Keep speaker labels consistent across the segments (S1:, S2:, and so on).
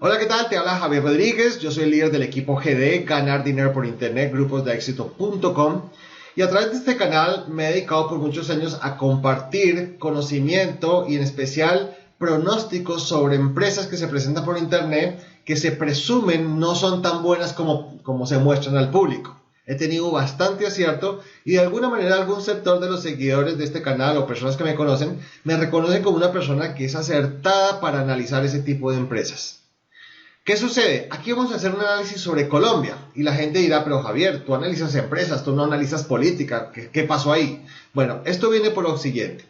S1: Hola, ¿qué tal? Te habla Javier Rodríguez, yo soy el líder del equipo GD, Ganar Dinero por Internet, gruposdeexito.com, y a través de este canal me he dedicado por muchos años a compartir conocimiento y en especial pronósticos sobre empresas que se presentan por Internet que se presumen no son tan buenas como se muestran al público. He tenido bastante acierto y de alguna manera algún sector de los seguidores de este canal o personas que me conocen me reconocen como una persona que es acertada para analizar ese tipo de empresas. ¿Qué sucede? Aquí vamos a hacer un análisis sobre Colombia y la gente dirá, pero Javier, tú analizas empresas, tú no analizas política, ¿qué pasó ahí? Bueno, esto viene por lo siguiente.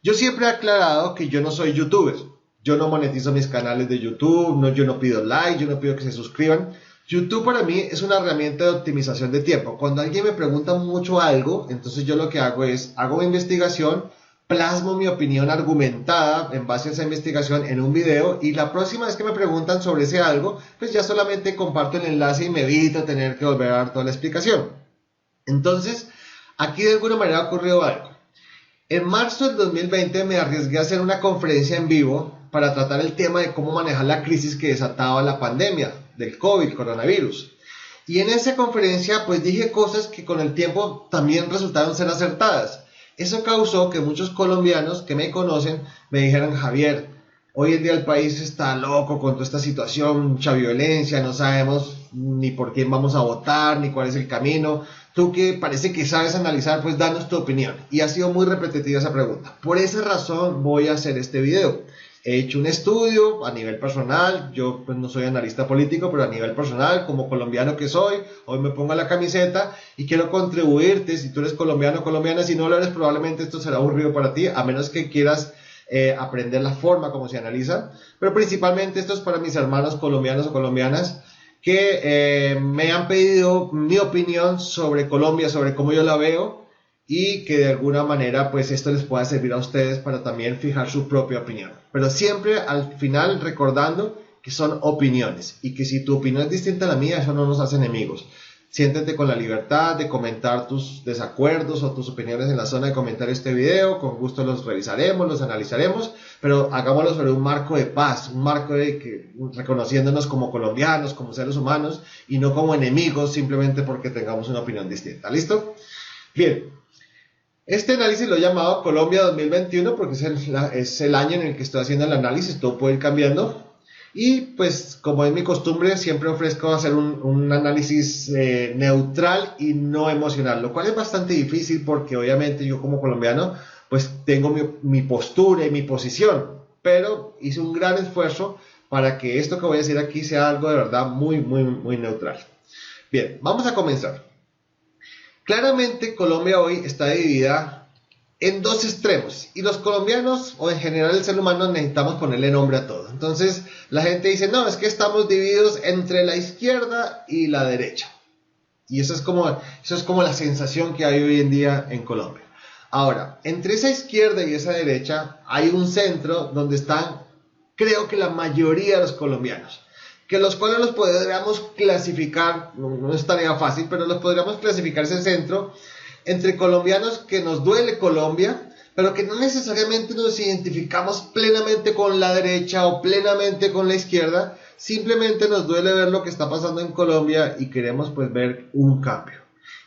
S1: Yo siempre he aclarado que yo no soy youtuber, yo no monetizo mis canales de YouTube, yo no pido like, yo no pido que se suscriban. YouTube para mí es una herramienta de optimización de tiempo. Cuando alguien me pregunta mucho algo, entonces yo lo que hago es, hago una investigación, plasmo mi opinión argumentada en base a esa investigación en un video y la próxima vez que me preguntan sobre ese algo, pues ya solamente comparto el enlace y me evito tener que volver a dar toda la explicación. Entonces, aquí de alguna manera ha ocurrido algo. En marzo del 2020 me arriesgué a hacer una conferencia en vivo para tratar el tema de cómo manejar la crisis que desataba la pandemia del COVID, coronavirus. Y en esa conferencia pues dije cosas que con el tiempo también resultaron ser acertadas. Eso causó que muchos colombianos que me conocen me dijeran, Javier, hoy en día el país está loco con toda esta situación, mucha violencia, no sabemos ni por quién vamos a votar, ni cuál es el camino. Tú que parece que sabes analizar, pues danos tu opinión. Y ha sido muy repetitiva esa pregunta. Por esa razón voy a hacer este video. He hecho un estudio a nivel personal, yo pues no soy analista político, pero a nivel personal, como colombiano que soy, hoy me pongo la camiseta y quiero contribuirte, si tú eres colombiano o colombiana, si no lo eres probablemente esto será aburrido para ti, a menos que quieras aprender la forma como se analiza, pero principalmente esto es para mis hermanos colombianos o colombianas que me han pedido mi opinión sobre Colombia, sobre cómo yo la veo, y que de alguna manera pues esto les pueda servir a ustedes para también fijar su propia opinión. Pero siempre al final recordando que son opiniones y que si tu opinión es distinta a la mía, eso no nos hace enemigos. Siéntete con la libertad de comentar tus desacuerdos o tus opiniones en la zona de comentarios de este video, con gusto los revisaremos, los analizaremos, pero hagámoslo sobre un marco de paz, un marco de que reconociéndonos como colombianos, como seres humanos y no como enemigos simplemente porque tengamos una opinión distinta. ¿Listo? Bien. Este análisis lo he llamado Colombia 2021 porque es el año en el que estoy haciendo el análisis, todo puede ir cambiando. Y pues como es mi costumbre, siempre ofrezco hacer un análisis neutral y no emocional, lo cual es bastante difícil porque obviamente yo como colombiano pues tengo mi postura y mi posición, pero hice un gran esfuerzo para que esto que voy a decir aquí sea algo de verdad muy neutral. Bien, vamos a comenzar. Claramente Colombia hoy está dividida en dos extremos y los colombianos o en general el ser humano necesitamos ponerle nombre a todo. Entonces la gente dice, no, es que estamos divididos entre la izquierda y la derecha. Y eso es como la sensación que hay hoy en día en Colombia. Ahora, entre esa izquierda y esa derecha hay un centro donde están, creo que la mayoría de los colombianos, que los cuales los podríamos clasificar, no es tarea fácil, pero los podríamos clasificar ese centro entre colombianos que nos duele Colombia, pero que no necesariamente nos identificamos plenamente con la derecha o plenamente con la izquierda, simplemente nos duele ver lo que está pasando en Colombia y queremos pues ver un cambio.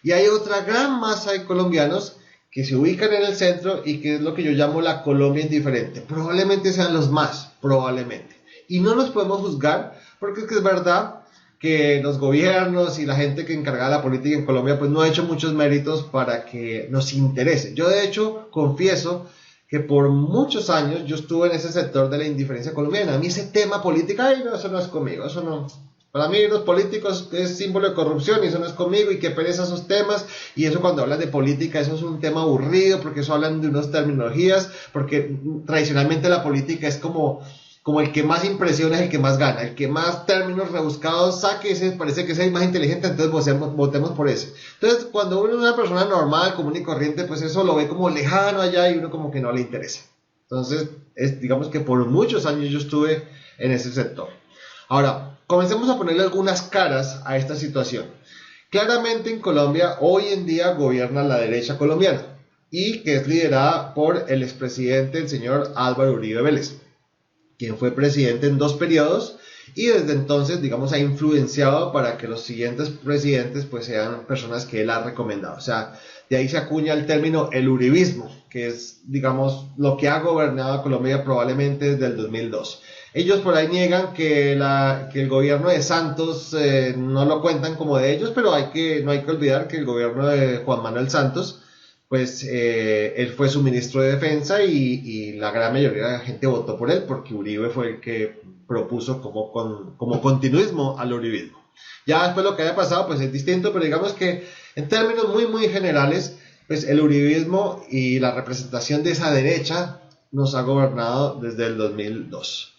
S1: Y hay otra gran masa de colombianos que se ubican en el centro y que es lo que yo llamo la Colombia indiferente. Probablemente sean los más, probablemente. Y no los podemos juzgar porque es que es verdad que los gobiernos y la gente que encarga la política en Colombia pues no ha hecho muchos méritos para que nos interese. Yo de hecho confieso que por muchos años yo estuve en ese sector de la indiferencia colombiana. A mí ese tema política, ay no, eso no es conmigo, eso no. Para mí los políticos es símbolo de corrupción y eso no es conmigo y qué pereza esos temas y eso cuando hablan de política eso es un tema aburrido porque eso hablan de unas terminologías porque tradicionalmente la política es como el que más impresiona es el que más gana, el que más términos rebuscados saque, ese parece que es el más inteligente, entonces votemos por ese. Entonces, cuando uno es una persona normal, común y corriente, pues eso lo ve como lejano allá y uno como que no le interesa. Entonces, digamos que por muchos años yo estuve en ese sector. Ahora, comencemos a ponerle algunas caras a esta situación. Claramente en Colombia, hoy en día gobierna la derecha colombiana y que es liderada por el expresidente, el señor Álvaro Uribe Vélez, quien fue presidente en 2 periodos y desde entonces, digamos, ha influenciado para que los siguientes presidentes pues sean personas que él ha recomendado. O sea, de ahí se acuña el término el uribismo, que es, digamos, lo que ha gobernado a Colombia probablemente desde el 2002. Ellos por ahí niegan que el gobierno de Santos no lo cuentan como de ellos, pero no hay que olvidar que el gobierno de Juan Manuel Santos, pues él fue su ministro de defensa y la gran mayoría de la gente votó por él porque Uribe fue el que propuso como continuismo al uribismo. Ya después lo que haya pasado pues es distinto, pero digamos que en términos muy muy generales, pues el uribismo y la representación de esa derecha nos ha gobernado desde el 2002.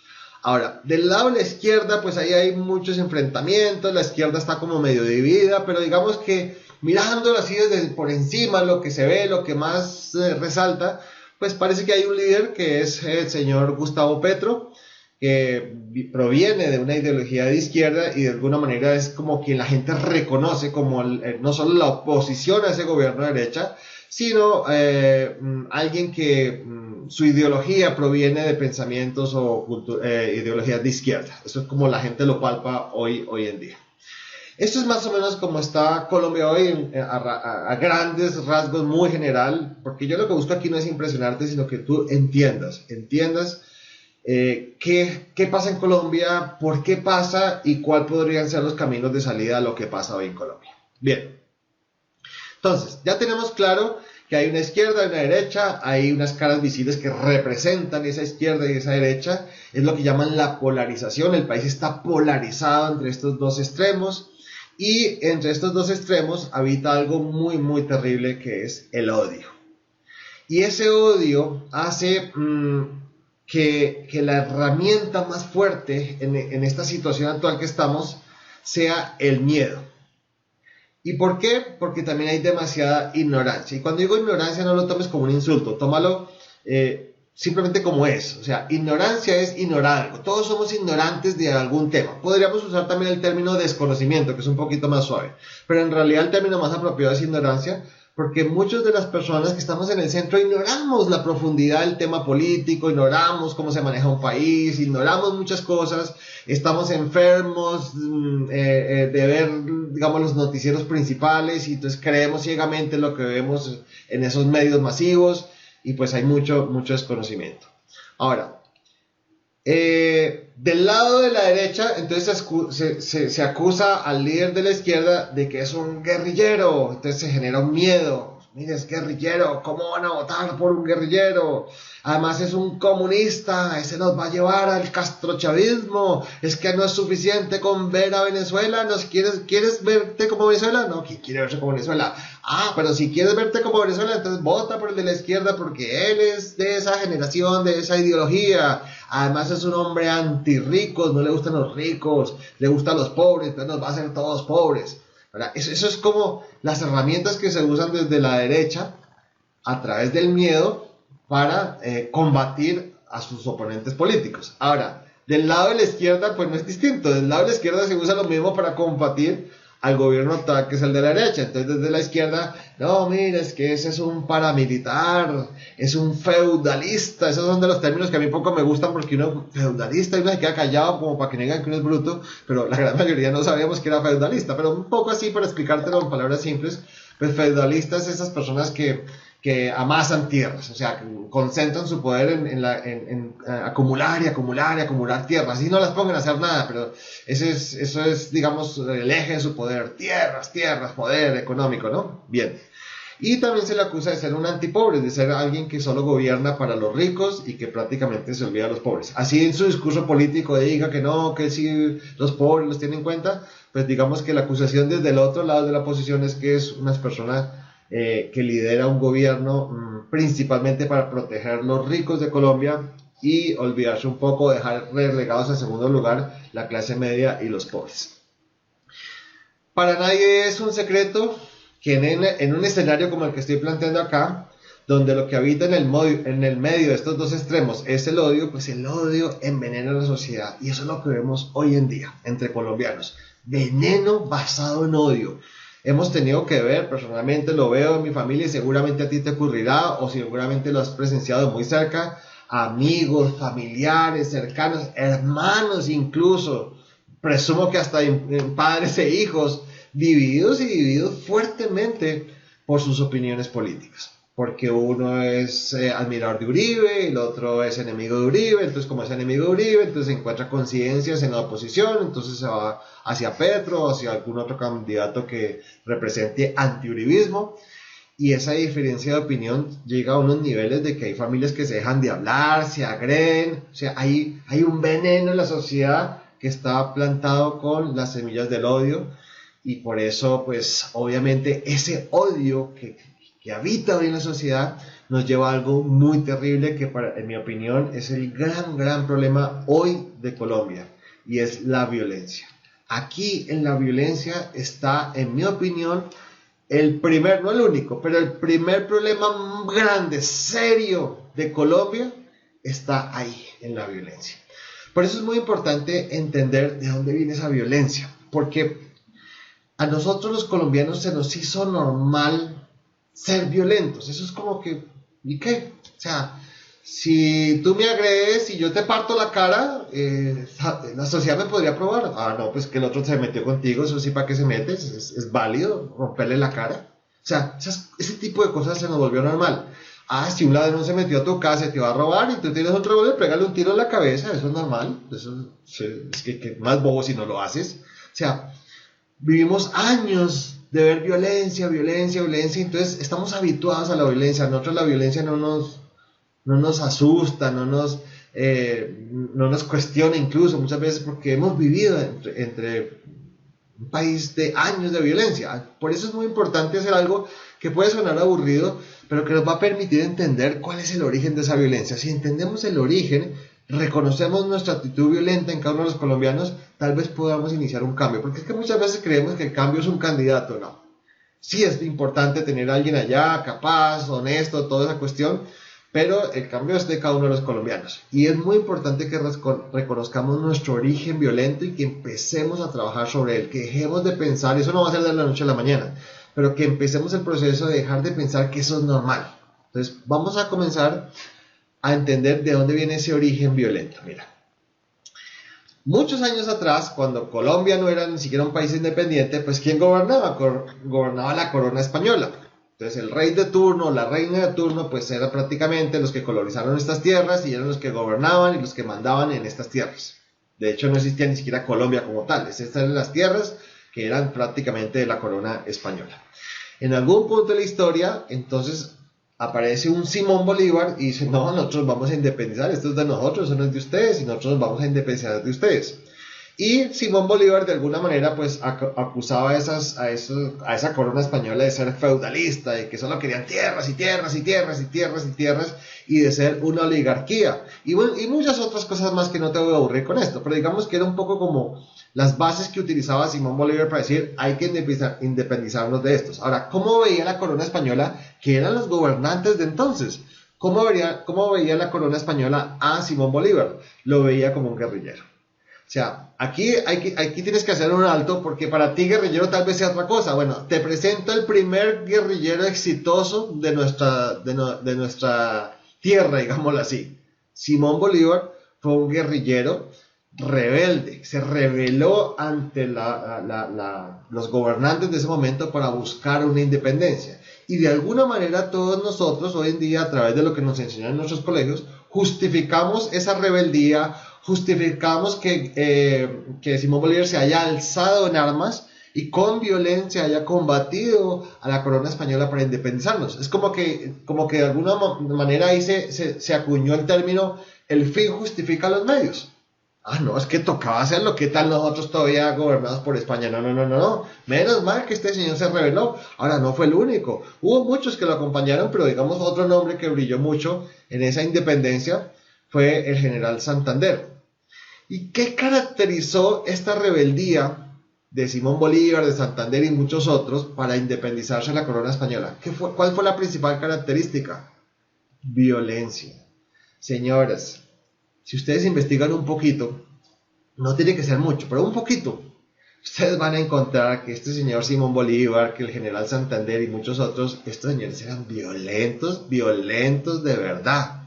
S1: Ahora, del lado de la izquierda, pues ahí hay muchos enfrentamientos, la izquierda está como medio dividida, pero digamos que mirándolo así desde por encima, lo que se ve, lo que más resalta, pues parece que hay un líder que es el señor Gustavo Petro, que proviene de una ideología de izquierda y de alguna manera es como quien la gente reconoce como no solo la oposición a ese gobierno de derecha, sino alguien que su ideología proviene de pensamientos o ideologías de izquierda. Eso es como la gente lo palpa hoy en día. Esto es más o menos como está Colombia hoy a grandes rasgos, muy general, porque yo lo que busco aquí no es impresionarte, sino que tú entiendas qué pasa en Colombia, por qué pasa y cuáles podrían ser los caminos de salida a lo que pasa hoy en Colombia. Bien, entonces ya tenemos claro que hay una izquierda y una derecha, hay unas caras visibles que representan esa izquierda y esa derecha, es lo que llaman la polarización. El país está polarizado entre estos dos extremos y entre estos dos extremos habita algo muy muy terrible que es el odio. Y ese odio hace que la herramienta más fuerte en esta situación actual que estamos sea el miedo. ¿Y por qué? Porque también hay demasiada ignorancia. Y cuando digo ignorancia no lo tomes como un insulto, tómalo simplemente como es. O sea, ignorancia es ignorar algo. Todos somos ignorantes de algún tema. Podríamos usar también el término desconocimiento, que es un poquito más suave. Pero en realidad el término más apropiado es ignorancia, porque muchas de las personas que estamos en el centro ignoramos la profundidad del tema político, ignoramos cómo se maneja un país, ignoramos muchas cosas, estamos enfermos de ver, digamos, los noticieros principales y entonces creemos ciegamente lo que vemos en esos medios masivos y pues hay mucho desconocimiento. Ahora, del lado de la derecha, entonces se acusa al líder de la izquierda de que es un guerrillero, entonces se genera un miedo. Mire, es guerrillero, ¿cómo van a votar por un guerrillero? Además es un comunista, ese nos va a llevar al castrochavismo, es que no es suficiente con ver a Venezuela, ¿quieres verte como Venezuela? No, ¿quién quiere verse como Venezuela? Ah, pero si quieres verte como Venezuela, entonces vota por el de la izquierda porque él es de esa generación, de esa ideología. Además es un hombre antirricos, no le gustan los ricos, le gustan los pobres, entonces nos va a hacer todos pobres. Eso es como las herramientas que se usan desde la derecha a través del miedo para combatir a sus oponentes políticos. Ahora, del lado de la izquierda pues no es distinto, del lado de la izquierda se usa lo mismo para combatir al gobierno actual que es el de la derecha. Entonces desde la izquierda, no, mira, es que ese es un paramilitar, es un feudalista, esos son de los términos que a mí poco me gustan porque uno feudalista y uno se queda callado como para que no digan que uno es bruto, pero la gran mayoría no sabíamos que era feudalista, pero un poco así para explicártelo en palabras simples, pues feudalistas esas personas que amasan tierras, o sea, concentran su poder en acumular y acumular y acumular tierras, y no las pongan a hacer nada, pero eso es, digamos, el eje de su poder, tierras, poder económico, ¿no? Bien. Y también se le acusa de ser un antipobre, de ser alguien que solo gobierna para los ricos y que prácticamente se olvida de los pobres. Así en su discurso político diga que no, que sí los pobres los tiene en cuenta, pues digamos que la acusación desde el otro lado de la posición es que es una persona que lidera un gobierno principalmente para proteger los ricos de Colombia y olvidarse un poco, dejar relegados en segundo lugar la clase media y los pobres. Para nadie es un secreto que en un escenario como el que estoy planteando acá, donde lo que habita en el medio de estos dos extremos es el odio, pues el odio envenena a la sociedad y eso es lo que vemos hoy en día entre colombianos, veneno basado en odio. Hemos tenido que ver, personalmente lo veo en mi familia y seguramente a ti te ocurrirá o seguramente lo has presenciado muy cerca, amigos, familiares, cercanos, hermanos incluso, presumo que hasta en padres e hijos, divididos fuertemente por sus opiniones políticas. Porque uno es admirador de Uribe, el otro es enemigo de Uribe, entonces como es enemigo de Uribe, entonces encuentra coincidencias en la oposición, entonces se va hacia Petro, hacia algún otro candidato que represente antiuribismo, y esa diferencia de opinión llega a unos niveles de que hay familias que se dejan de hablar, se agreden, o sea, hay un veneno en la sociedad que está plantado con las semillas del odio, y por eso, pues, obviamente ese odio que habita hoy en la sociedad nos lleva a algo muy terrible que en mi opinión es el gran problema hoy de Colombia, y es la violencia. Aquí en la violencia está, en mi opinión, el primer, no el único, pero el primer problema grande, serio de Colombia está ahí, en la violencia. Por eso es muy importante entender de dónde viene esa violencia, porque a nosotros los colombianos se nos hizo normal ser violentos. Eso es como que, ¿y qué? O sea, si tú me agredes y yo te parto la cara, la sociedad me podría probar. Ah, no, pues que el otro se metió contigo, eso sí, ¿para qué se mete? Es válido romperle la cara. O sea, ese tipo de cosas se nos volvió normal. Ah, si un ladrón se metió a tu casa y te va a robar y tú tienes un revólver, pégale un tiro en la cabeza, eso es normal. Eso es que más bobo si no lo haces. O sea, vivimos años de ver violencia, entonces estamos habituados a la violencia. A nosotros la violencia no nos asusta, no nos cuestiona incluso muchas veces, porque hemos vivido entre un país de años de violencia. Por eso es muy importante hacer algo que puede sonar aburrido, pero que nos va a permitir entender cuál es el origen de esa violencia. Si entendemos el origen, reconocemos nuestra actitud violenta en cada uno de los colombianos, tal vez podamos iniciar un cambio, porque es que muchas veces creemos que el cambio es un candidato. No, sí es importante tener a alguien allá capaz, honesto, toda esa cuestión, pero el cambio es de cada uno de los colombianos, y es muy importante que reconozcamos nuestro origen violento y que empecemos a trabajar sobre él, que dejemos de pensar, eso no va a ser de la noche a la mañana, pero que empecemos el proceso de dejar de pensar que eso es normal. Entonces vamos a comenzar a entender de dónde viene ese origen violento. Mira, muchos años atrás, cuando Colombia no era ni siquiera un país independiente, pues ¿quién gobernaba? Gobernaba la corona española. Entonces el rey de turno, la reina de turno, pues eran prácticamente los que colonizaron estas tierras y eran los que gobernaban y los que mandaban en estas tierras. De hecho no existía ni siquiera Colombia como tal, estas eran las tierras que eran prácticamente de la corona española. En algún punto de la historia, entonces aparece un Simón Bolívar y dice, no, nosotros vamos a independizar, esto es de nosotros, eso no es de ustedes, y nosotros nos vamos a independizar de ustedes. Y Simón Bolívar de alguna manera pues acusaba a esa corona española de ser feudalista, de que solo querían tierras y tierras y tierras y tierras y tierras, y de ser una oligarquía, y muchas otras cosas más que no te voy a aburrir con esto, pero digamos que era un poco como las bases que utilizaba Simón Bolívar para decir hay que independizarnos de estos. Ahora, ¿cómo veía la corona española, que eran los gobernantes de entonces? ¿Cómo veía la corona española a Simón Bolívar? Lo veía como un guerrillero. O sea, aquí tienes que hacer un alto, porque para ti guerrillero tal vez sea otra cosa. Bueno, te presento el primer guerrillero exitoso de nuestra tierra, digámoslo así. Simón Bolívar fue un guerrillero rebelde, se rebeló ante los gobernantes de ese momento para buscar una independencia. Y de alguna manera todos nosotros hoy en día, a través de lo que nos enseñan en nuestros colegios, justificamos esa rebeldía, justificamos que Simón Bolívar se haya alzado en armas y con violencia haya combatido a la corona española para independizarnos. Es como que de alguna manera ahí se acuñó el término, el fin justifica los medios. Ah, no, es que tocaba hacerlo, ¿qué tal nosotros todavía gobernados por España? No, menos mal que este señor se rebeló. Ahora, no fue el único, hubo muchos que lo acompañaron, pero digamos otro nombre que brilló mucho en esa independencia fue el general Santander. ¿Y qué caracterizó esta rebeldía de Simón Bolívar, de Santander y muchos otros para independizarse de la corona española? ¿Cuál fue la principal característica? Violencia. Señoras, si ustedes investigan un poquito, no tiene que ser mucho, pero un poquito, ustedes van a encontrar que este señor Simón Bolívar, que el general Santander y muchos otros, estos señores eran violentos de verdad.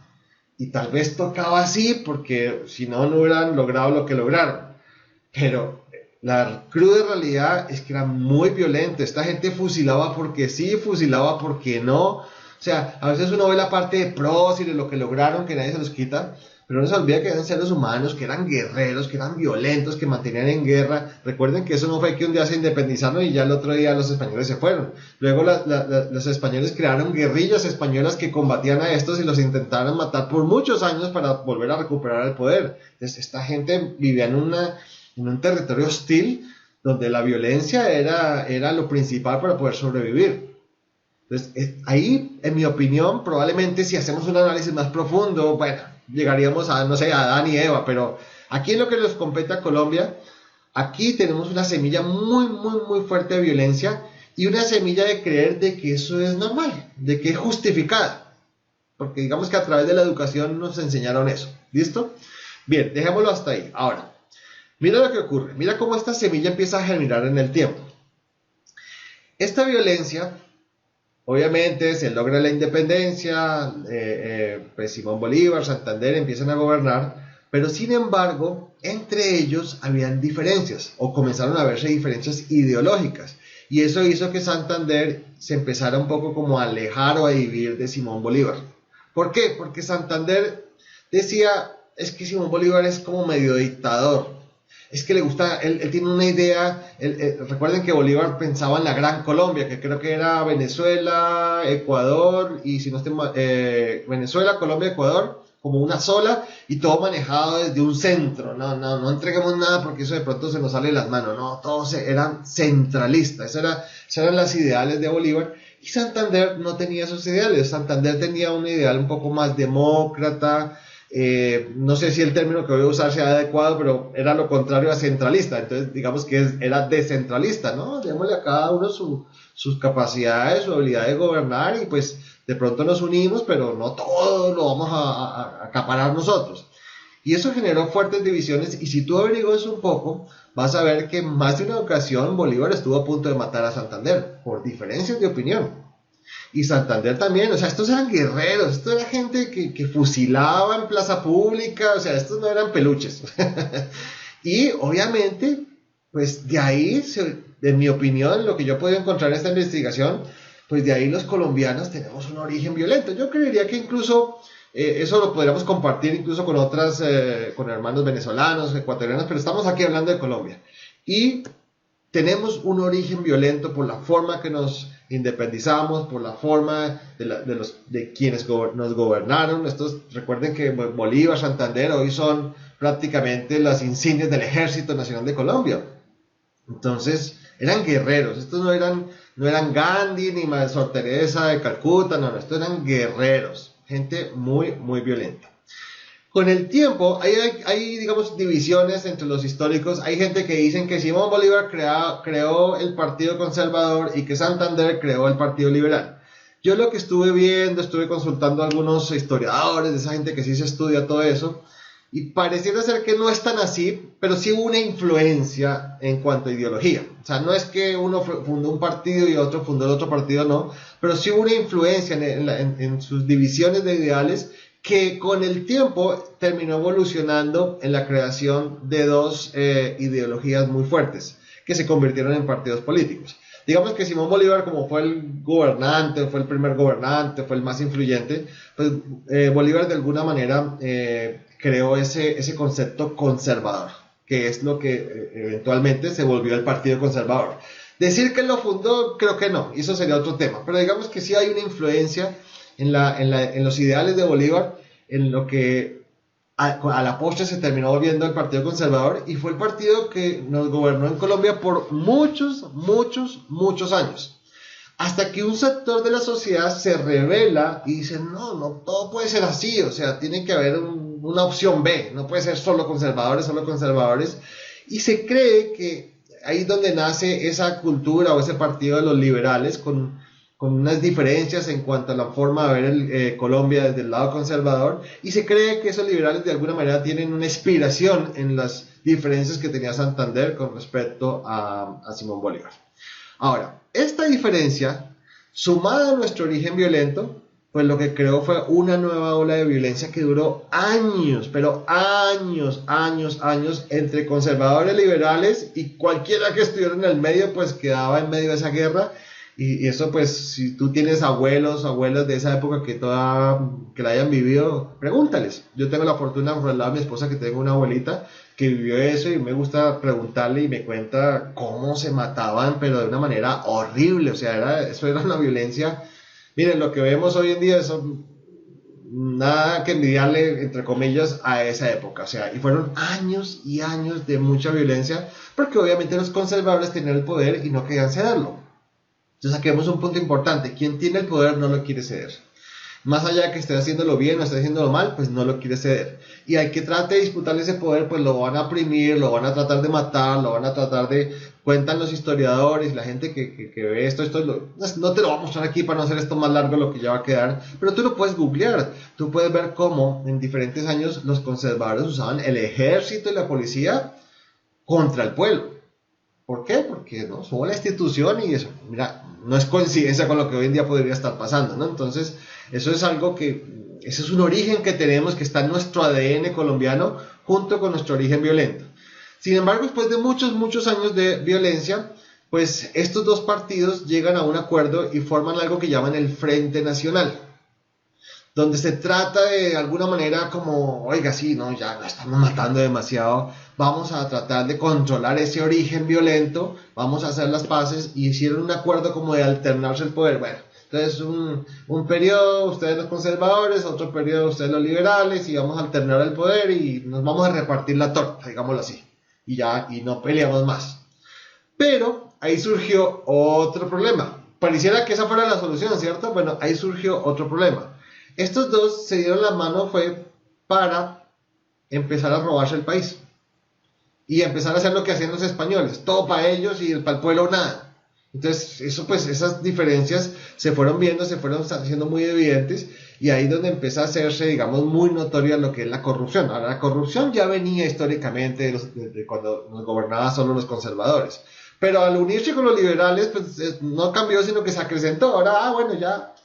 S1: y tal vez tocaba así porque si no, no hubieran logrado lo que lograron. Pero la cruda realidad es que era muy violento. Esta gente fusilaba porque sí, fusilaba porque no. O sea, a veces uno ve la parte de pros y de lo que lograron, que nadie se los quita, pero no se olvida que eran seres humanos, que eran guerreros, que eran violentos, que mantenían en guerra. Recuerden que eso no fue que un día se independizaron y ya el otro día los españoles se fueron. Luego los españoles crearon guerrillas españolas que combatían a estos y los intentaron matar por muchos años para volver a recuperar el poder. Entonces, esta gente vivía en un territorio hostil donde la violencia era lo principal para poder sobrevivir. Entonces, ahí, en mi opinión, probablemente si hacemos un análisis más profundo, bueno, llegaríamos a, no sé, a Adán y Eva, pero aquí en lo que nos compete a Colombia, aquí tenemos una semilla muy, muy, muy fuerte de violencia y una semilla de creer de que eso es normal, de que es justificada, porque digamos que a través de la educación nos enseñaron eso, ¿listo? Bien, dejémoslo hasta ahí. Ahora, mira lo que ocurre, mira cómo esta semilla empieza a germinar en el tiempo. Esta violencia, obviamente, se logra la independencia, pues Simón Bolívar, Santander empiezan a gobernar, pero sin embargo, entre ellos habían diferencias, o comenzaron a verse diferencias ideológicas, y eso hizo que Santander se empezara un poco como a alejar o a dividir de Simón Bolívar. ¿Por qué? Porque Santander decía, es que Simón Bolívar es como medio dictador, es que le gusta, él tiene una idea, recuerden que Bolívar pensaba en la Gran Colombia, que creo que era Venezuela, Ecuador, y si no estoy mal, Venezuela, Colombia, Ecuador, como una sola, y todo manejado desde un centro, no entreguemos nada porque eso de pronto se nos sale de las manos, no, todos eran centralistas, esas eran las ideales de Bolívar, y Santander no tenía esos ideales, Santander tenía un ideal un poco más demócrata, no sé si el término que voy a usar sea adecuado, pero era lo contrario a centralista, entonces digamos que era descentralista, ¿no? Démosle a cada uno sus capacidades, su habilidad de gobernar y pues de pronto nos unimos, pero no todo lo vamos a acaparar nosotros. Y eso generó fuertes divisiones y si tú averiguas un poco, vas a ver que más de una ocasión Bolívar estuvo a punto de matar a Santander por diferencias de opinión. Y Santander también, o sea, estos eran guerreros, esto era gente que fusilaba en plaza pública, o sea, estos no eran peluches. Y obviamente, pues de ahí, en mi opinión, lo que yo he podido encontrar en esta investigación, pues de ahí los colombianos tenemos un origen violento. Yo creería que incluso eso lo podríamos compartir incluso con otras, con hermanos venezolanos, ecuatorianos, pero estamos aquí hablando de Colombia. Y tenemos un origen violento por la forma que nos independizamos, por la forma de quienes nos gobernaron. Recuerden que Bolívar, Santander hoy son prácticamente las insignias del Ejército Nacional de Colombia. Entonces, eran guerreros. Estos no eran Gandhi ni Sor Teresa de Calcuta, no, estos eran guerreros. Gente muy, muy violenta. Con el tiempo, hay, digamos, divisiones entre los históricos. Hay gente que dicen que Simón Bolívar creó el Partido Conservador y que Santander creó el Partido Liberal. Yo lo que estuve viendo, estuve consultando a algunos historiadores, de esa gente que sí se estudia todo eso, y pareciera ser que no es tan así, pero sí hubo una influencia en cuanto a ideología. O sea, no es que uno fundó un partido y otro fundó el otro partido, no, pero sí hubo una influencia en sus divisiones de ideales que con el tiempo terminó evolucionando en la creación de dos ideologías muy fuertes, que se convirtieron en partidos políticos. Digamos que Simón Bolívar, como fue el gobernante, fue el primer gobernante, fue el más influyente, pues Bolívar de alguna manera creó ese concepto conservador, que es lo que eventualmente se volvió el Partido Conservador. Decir que lo fundó, creo que no, y eso sería otro tema, pero digamos que sí hay una influencia en los ideales de Bolívar, en lo que a la postre se terminó volviendo el Partido Conservador y fue el partido que nos gobernó en Colombia por muchos, muchos, muchos años. Hasta que un sector de la sociedad se revela y dice, no todo puede ser así, o sea, tiene que haber una opción B, no puede ser solo conservadores, y se cree que ahí es donde nace esa cultura o ese partido de los liberales con unas diferencias en cuanto a la forma de ver Colombia desde el lado conservador, y se cree que esos liberales de alguna manera tienen una inspiración en las diferencias que tenía Santander con respecto a Simón Bolívar. Ahora, esta diferencia, sumada a nuestro origen violento, pues lo que creó fue una nueva ola de violencia que duró años, pero años, años, años, entre conservadores, liberales y cualquiera que estuviera en el medio, pues quedaba en medio de esa guerra. Y eso pues, si tú tienes abuelos o abuelas de esa época que la hayan vivido, pregúntales. Yo tengo la fortuna, por el lado de mi esposa, que tengo una abuelita que vivió eso, y me gusta preguntarle y me cuenta cómo se mataban, pero de una manera horrible. O sea, eso era una violencia. Miren, lo que vemos hoy en día, eso nada que envidiarle, entre comillas, a esa época. O sea, y fueron años y años de mucha violencia, porque obviamente los conservadores tenían el poder y no querían cederlo. Entonces aquí vemos un punto importante: quien tiene el poder no lo quiere ceder. Más allá de que esté haciéndolo bien o esté haciéndolo mal, pues no lo quiere ceder. Y al que trate de disputarle ese poder, pues lo van a oprimir, lo van a tratar de matar, lo van a tratar de... Cuentan los historiadores, la gente que ve esto no te lo voy a mostrar aquí para no hacer esto más largo lo que ya va a quedar, pero tú lo puedes googlear, tú puedes ver cómo en diferentes años los conservadores usaban el ejército y la policía contra el pueblo. ¿Por qué? Porque no somos la institución, y eso, mira, no es coincidencia con lo que hoy en día podría estar pasando, ¿no? Entonces, eso es algo que, ese es un origen que tenemos, que está en nuestro ADN colombiano, junto con nuestro origen violento. Sin embargo, después de muchos, muchos años de violencia, pues estos dos partidos llegan a un acuerdo y forman algo que llaman el Frente Nacional, donde se trata de alguna manera como, oiga, sí, no, ya no estamos matando demasiado, vamos a tratar de controlar ese origen violento, vamos a hacer las paces, y hicieron un acuerdo como de alternarse el poder. Bueno, entonces un periodo ustedes los conservadores, otro periodo ustedes los liberales, y vamos a alternar el poder y nos vamos a repartir la torta, digámoslo así, y ya, y no peleamos más. Pero ahí surgió otro problema. Pareciera que esa fuera la solución, ¿cierto? Bueno, ahí surgió otro problema. Estos dos se dieron la mano fue para empezar a robarse el país y empezar a hacer lo que hacían los españoles, todo para ellos y para el pueblo nada. Entonces eso, pues, esas diferencias se fueron viendo, se fueron haciendo muy evidentes, y ahí donde empieza a hacerse, digamos, muy notoria lo que es la corrupción. Ahora, la corrupción ya venía históricamente de cuando nos gobernaban solo los conservadores, pero al unirse con los liberales, pues no cambió, sino que se acrecentó. Ahora, bueno, ya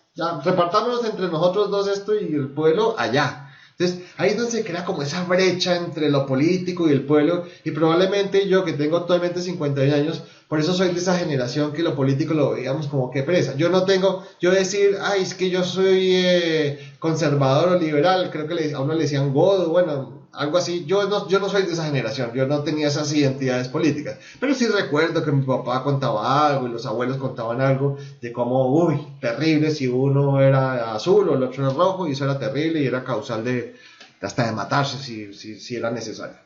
S1: repartámonos entre nosotros dos esto y el pueblo allá. Entonces ahí es donde se crea como esa brecha entre lo político y el pueblo, y probablemente yo, que tengo actualmente 51 años, por eso soy de esa generación que lo político lo veíamos como que presa. Yo no tengo, yo decir, ay, es que yo soy conservador o liberal, creo que a uno le decían godo, bueno, algo así. Yo no soy de esa generación, yo no tenía esas identidades políticas, pero sí recuerdo que mi papá contaba algo y los abuelos contaban algo de cómo, uy, terrible si uno era azul o el otro era rojo, y eso era terrible y era causal de hasta de matarse si era necesario.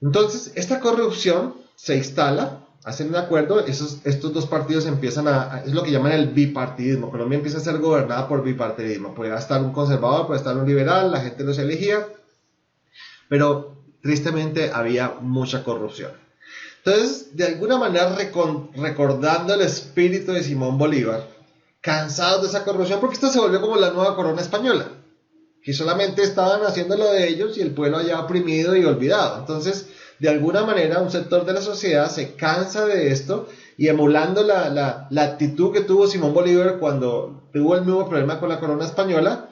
S1: Entonces esta corrupción se instala, hacen un acuerdo, estos dos partidos empiezan es lo que llaman el bipartidismo. Colombia empieza a ser gobernada por bipartidismo, puede estar un conservador, puede estar un liberal, la gente los elegía, pero tristemente había mucha corrupción. Entonces, de alguna manera, recordando el espíritu de Simón Bolívar, cansados de esa corrupción, porque esto se volvió como la nueva corona española, que solamente estaban haciendo lo de ellos y el pueblo allá oprimido y olvidado. Entonces, de alguna manera, un sector de la sociedad se cansa de esto, y emulando la actitud que tuvo Simón Bolívar cuando tuvo el mismo problema con la corona española,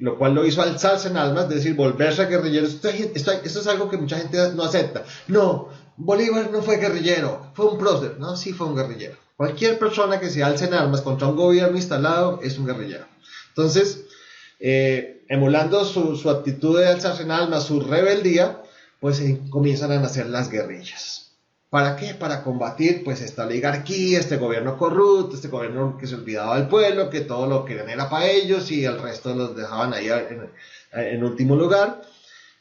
S1: lo cual lo hizo alzarse en armas, es decir, volverse a guerrillero. Esto es algo que mucha gente no acepta. No, Bolívar no fue guerrillero, fue un prócer. No, sí fue un guerrillero. Cualquier persona que se alce en armas contra un gobierno instalado es un guerrillero. Entonces, emulando su actitud de alzarse en armas, su rebeldía, pues comienzan a nacer las guerrillas. ¿Para qué? Para combatir pues esta oligarquía, este gobierno corrupto, este gobierno que se olvidaba del pueblo, que todo lo querían era para ellos y el resto los dejaban ahí en último lugar.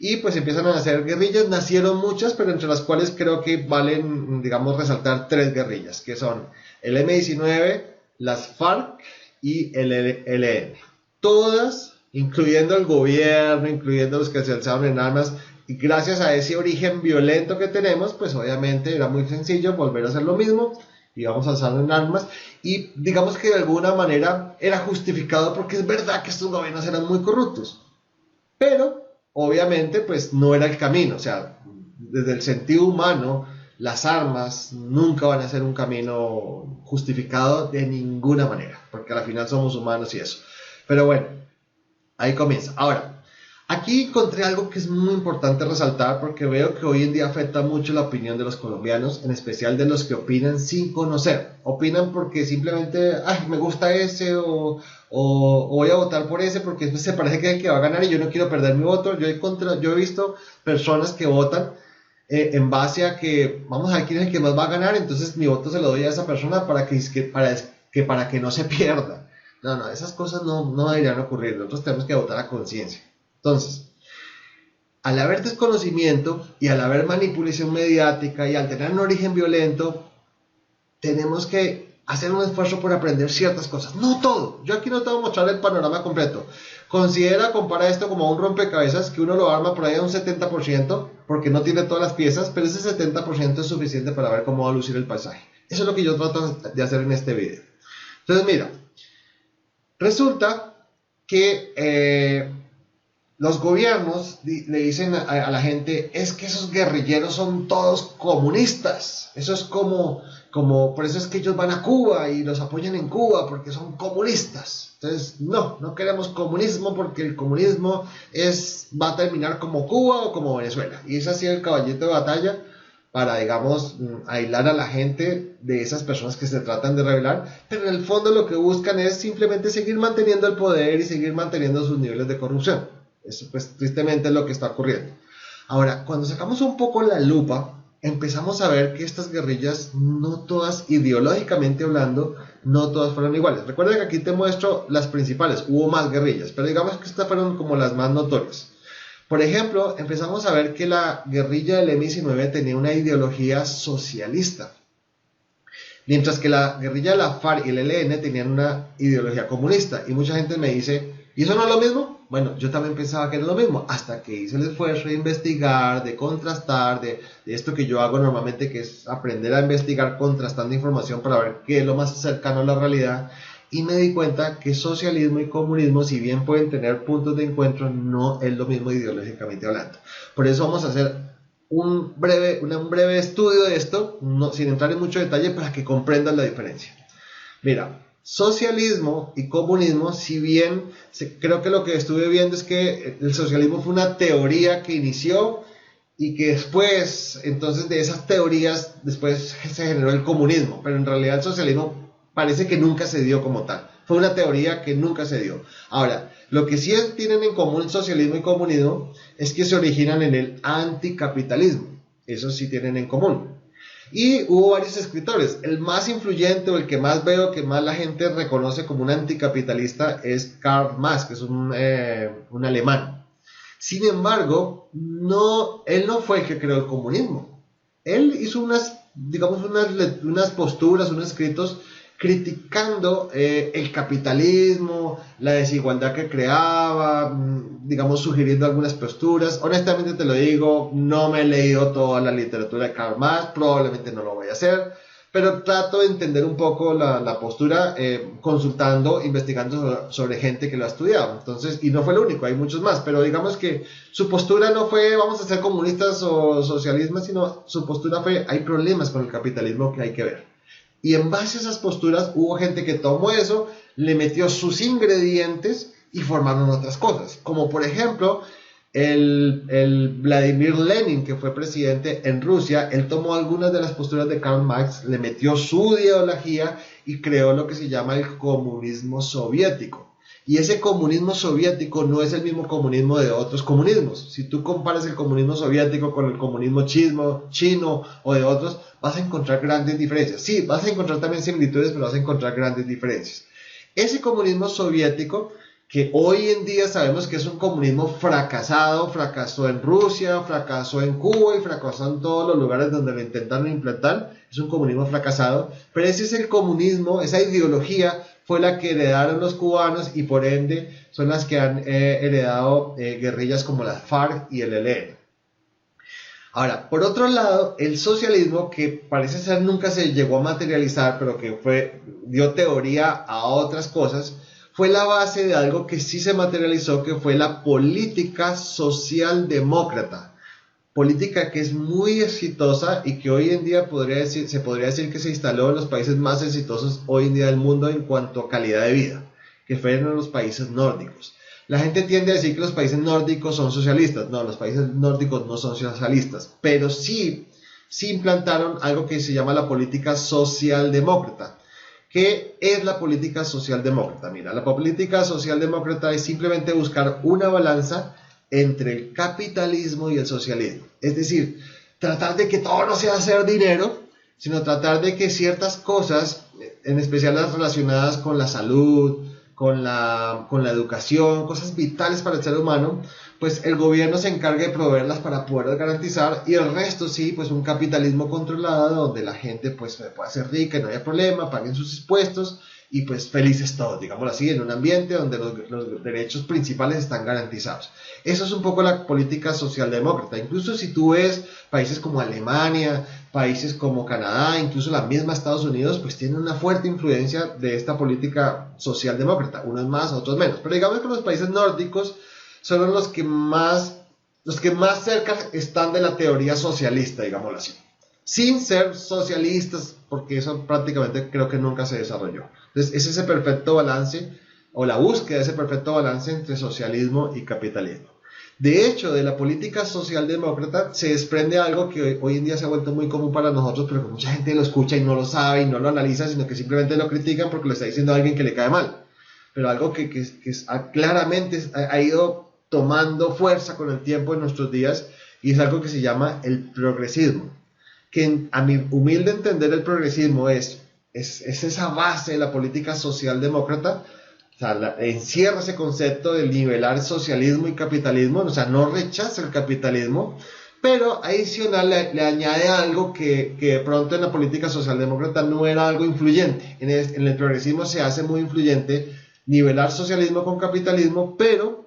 S1: Y pues empiezan a nacer guerrillas. Nacieron muchas, pero entre las cuales creo que valen, digamos, resaltar tres guerrillas, que son el M-19, las FARC y el ELN. Todas, incluyendo el gobierno, incluyendo los que se alzaron en armas. Y gracias a ese origen violento que tenemos, pues obviamente era muy sencillo volver a hacer lo mismo, y vamos a alzarnos en armas, y digamos que de alguna manera era justificado, porque es verdad que estos gobiernos eran muy corruptos, pero obviamente pues no era el camino. O sea, desde el sentido humano, las armas nunca van a ser un camino justificado de ninguna manera, porque al final somos humanos y eso. Pero bueno, ahí comienza. Ahora, aquí encontré algo que es muy importante resaltar porque veo que hoy en día afecta mucho la opinión de los colombianos, en especial de los que opinan sin conocer. Opinan porque simplemente, ay, me gusta ese o voy a votar por ese porque se parece que es el que va a ganar y yo no quiero perder mi voto. Yo he visto personas que votan en base a que vamos a ver quién es el que más va a ganar, entonces mi voto se lo doy a esa persona para que no se pierda. No, esas cosas no deberían ocurrir. Nosotros tenemos que votar a conciencia. Entonces, al haber desconocimiento y al haber manipulación mediática y al tener un origen violento, tenemos que hacer un esfuerzo por aprender ciertas cosas. No todo. Yo aquí no te voy a mostrar el panorama completo. Compara esto como un rompecabezas que uno lo arma por ahí a un 70%, porque no tiene todas las piezas, pero ese 70% es suficiente para ver cómo va a lucir el paisaje. Eso es lo que yo trato de hacer en este video. Entonces, mira, resulta que los gobiernos le dicen a la gente, es que esos guerrilleros son todos comunistas. Eso es por eso es que ellos van a Cuba y los apoyan en Cuba porque son comunistas. Entonces, no queremos comunismo porque el comunismo va a terminar como Cuba o como Venezuela. Y es así el caballito de batalla para, digamos, aislar a la gente de esas personas que se tratan de rebelar, pero en el fondo lo que buscan es simplemente seguir manteniendo el poder y seguir manteniendo sus niveles de corrupción. Eso pues tristemente es lo que está ocurriendo. Ahora, cuando sacamos un poco la lupa, empezamos a ver que estas guerrillas, no todas, ideológicamente hablando, no todas fueron iguales. Recuerda que aquí te muestro las principales, hubo más guerrillas, pero digamos que estas fueron como las más notorias. Por ejemplo, empezamos a ver que la guerrilla del M-19 tenía una ideología socialista, mientras que la guerrilla de la FARC y el ELN tenían una ideología comunista. Y mucha gente me dice, ¿y eso no es lo mismo? Bueno, yo también pensaba que era lo mismo, hasta que hice el esfuerzo de investigar, de contrastar, de esto que yo hago normalmente, que es aprender a investigar contrastando información para ver qué es lo más cercano a la realidad, y me di cuenta que socialismo y comunismo, si bien pueden tener puntos de encuentro, no es lo mismo ideológicamente hablando. Por eso vamos a hacer un breve estudio de esto, sin entrar en mucho detalle, para que comprendan la diferencia. Mira, socialismo y comunismo, si bien creo que lo que estuve viendo es que el socialismo fue una teoría que inició y que después, entonces de esas teorías, después se generó el comunismo, pero en realidad el socialismo parece que nunca se dio como tal. Fue una teoría que nunca se dio. Ahora, lo que sí tienen en común socialismo y comunismo es que se originan en el anticapitalismo. Eso sí tienen en común. Y hubo varios escritores. El más influyente o el que más veo que más la gente reconoce como un anticapitalista es Karl Marx, que es un alemán. Sin embargo, él no fue el que creó el comunismo. Él hizo unas posturas, unos escritos criticando el capitalismo, la desigualdad que creaba, digamos, sugiriendo algunas posturas. Honestamente te lo digo, no me he leído toda la literatura de Karl Marx, probablemente no lo voy a hacer, pero trato de entender un poco la postura, consultando, investigando sobre gente que lo ha estudiado. Entonces, y no fue lo único, hay muchos más, pero digamos que su postura no fue vamos a ser comunistas o socialistas, sino su postura fue hay problemas con el capitalismo que hay que ver. Y en base a esas posturas hubo gente que tomó eso, le metió sus ingredientes y formaron otras cosas. Como por ejemplo, el Vladimir Lenin, que fue presidente en Rusia, él tomó algunas de las posturas de Karl Marx, le metió su ideología y creó lo que se llama el comunismo soviético. Y ese comunismo soviético no es el mismo comunismo de otros comunismos. Si tú comparas el comunismo soviético con el comunismo chino o de otros, vas a encontrar grandes diferencias. Sí, vas a encontrar también similitudes, pero vas a encontrar grandes diferencias. Ese comunismo soviético, que hoy en día sabemos que es un comunismo fracasado, fracasó en Rusia, fracasó en Cuba y fracasó en todos los lugares donde lo intentaron implantar, es un comunismo fracasado, pero ese es el comunismo, esa ideología fue la que heredaron los cubanos y por ende son las que han heredado guerrillas como la FARC y el ELN. Ahora, por otro lado, el socialismo, que parece ser nunca se llegó a materializar, pero que dio teoría a otras cosas, fue la base de algo que sí se materializó, que fue la política socialdemócrata. política que es muy exitosa y que hoy en día se podría decir que se instaló en los países más exitosos hoy en día del mundo en cuanto a calidad de vida, que fueron los países nórdicos. La gente tiende a decir que los países nórdicos son socialistas. No, los países nórdicos no son socialistas, pero sí implantaron algo que se llama la política socialdemócrata. ¿Qué es la política socialdemócrata? Mira, la política socialdemócrata es simplemente buscar una balanza entre el capitalismo y el socialismo. Es decir, tratar de que todo no sea hacer dinero, sino tratar de que ciertas cosas, en especial las relacionadas con la salud, con la educación, cosas vitales para el ser humano, pues el gobierno se encargue de proveerlas para poder garantizar, y el resto sí, pues un capitalismo controlado donde la gente pues pueda ser rica y no haya problema, paguen sus impuestos y pues felices todos, digámoslo así, en un ambiente donde los derechos principales están garantizados. Eso es un poco la política socialdemócrata. Incluso si tú ves países como Alemania, países como Canadá, incluso la misma Estados Unidos, pues tienen una fuerte influencia de esta política socialdemócrata, unos más, otros menos. Pero digamos que los países nórdicos son los que más cerca están de la teoría socialista, digámoslo así, sin ser socialistas, porque eso prácticamente creo que nunca se desarrolló. Entonces es ese perfecto balance, o la búsqueda de ese perfecto balance entre socialismo y capitalismo. De hecho, de la política socialdemócrata se desprende algo que hoy en día se ha vuelto muy común para nosotros, pero que mucha gente lo escucha y no lo sabe y no lo analiza, sino que simplemente lo critican porque lo está diciendo a alguien que le cae mal. Pero algo que claramente ha ido tomando fuerza con el tiempo en nuestros días, y es algo que se llama el progresismo. Que a mi humilde entender, el progresismo es esa base de la política socialdemócrata. O sea, encierra ese concepto de nivelar socialismo y capitalismo, o sea, no rechaza el capitalismo, pero adicional le añade algo que de pronto en la política socialdemócrata no era algo influyente. En el progresismo se hace muy influyente nivelar socialismo con capitalismo, pero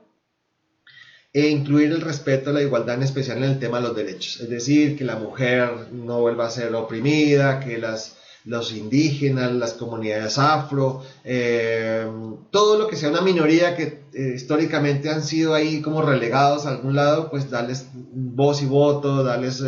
S1: incluir el respeto a la igualdad, en especial en el tema de los derechos. Es decir, que la mujer no vuelva a ser oprimida, que los indígenas, las comunidades afro, todo lo que sea una minoría que históricamente han sido ahí como relegados a algún lado, pues darles voz y voto, darles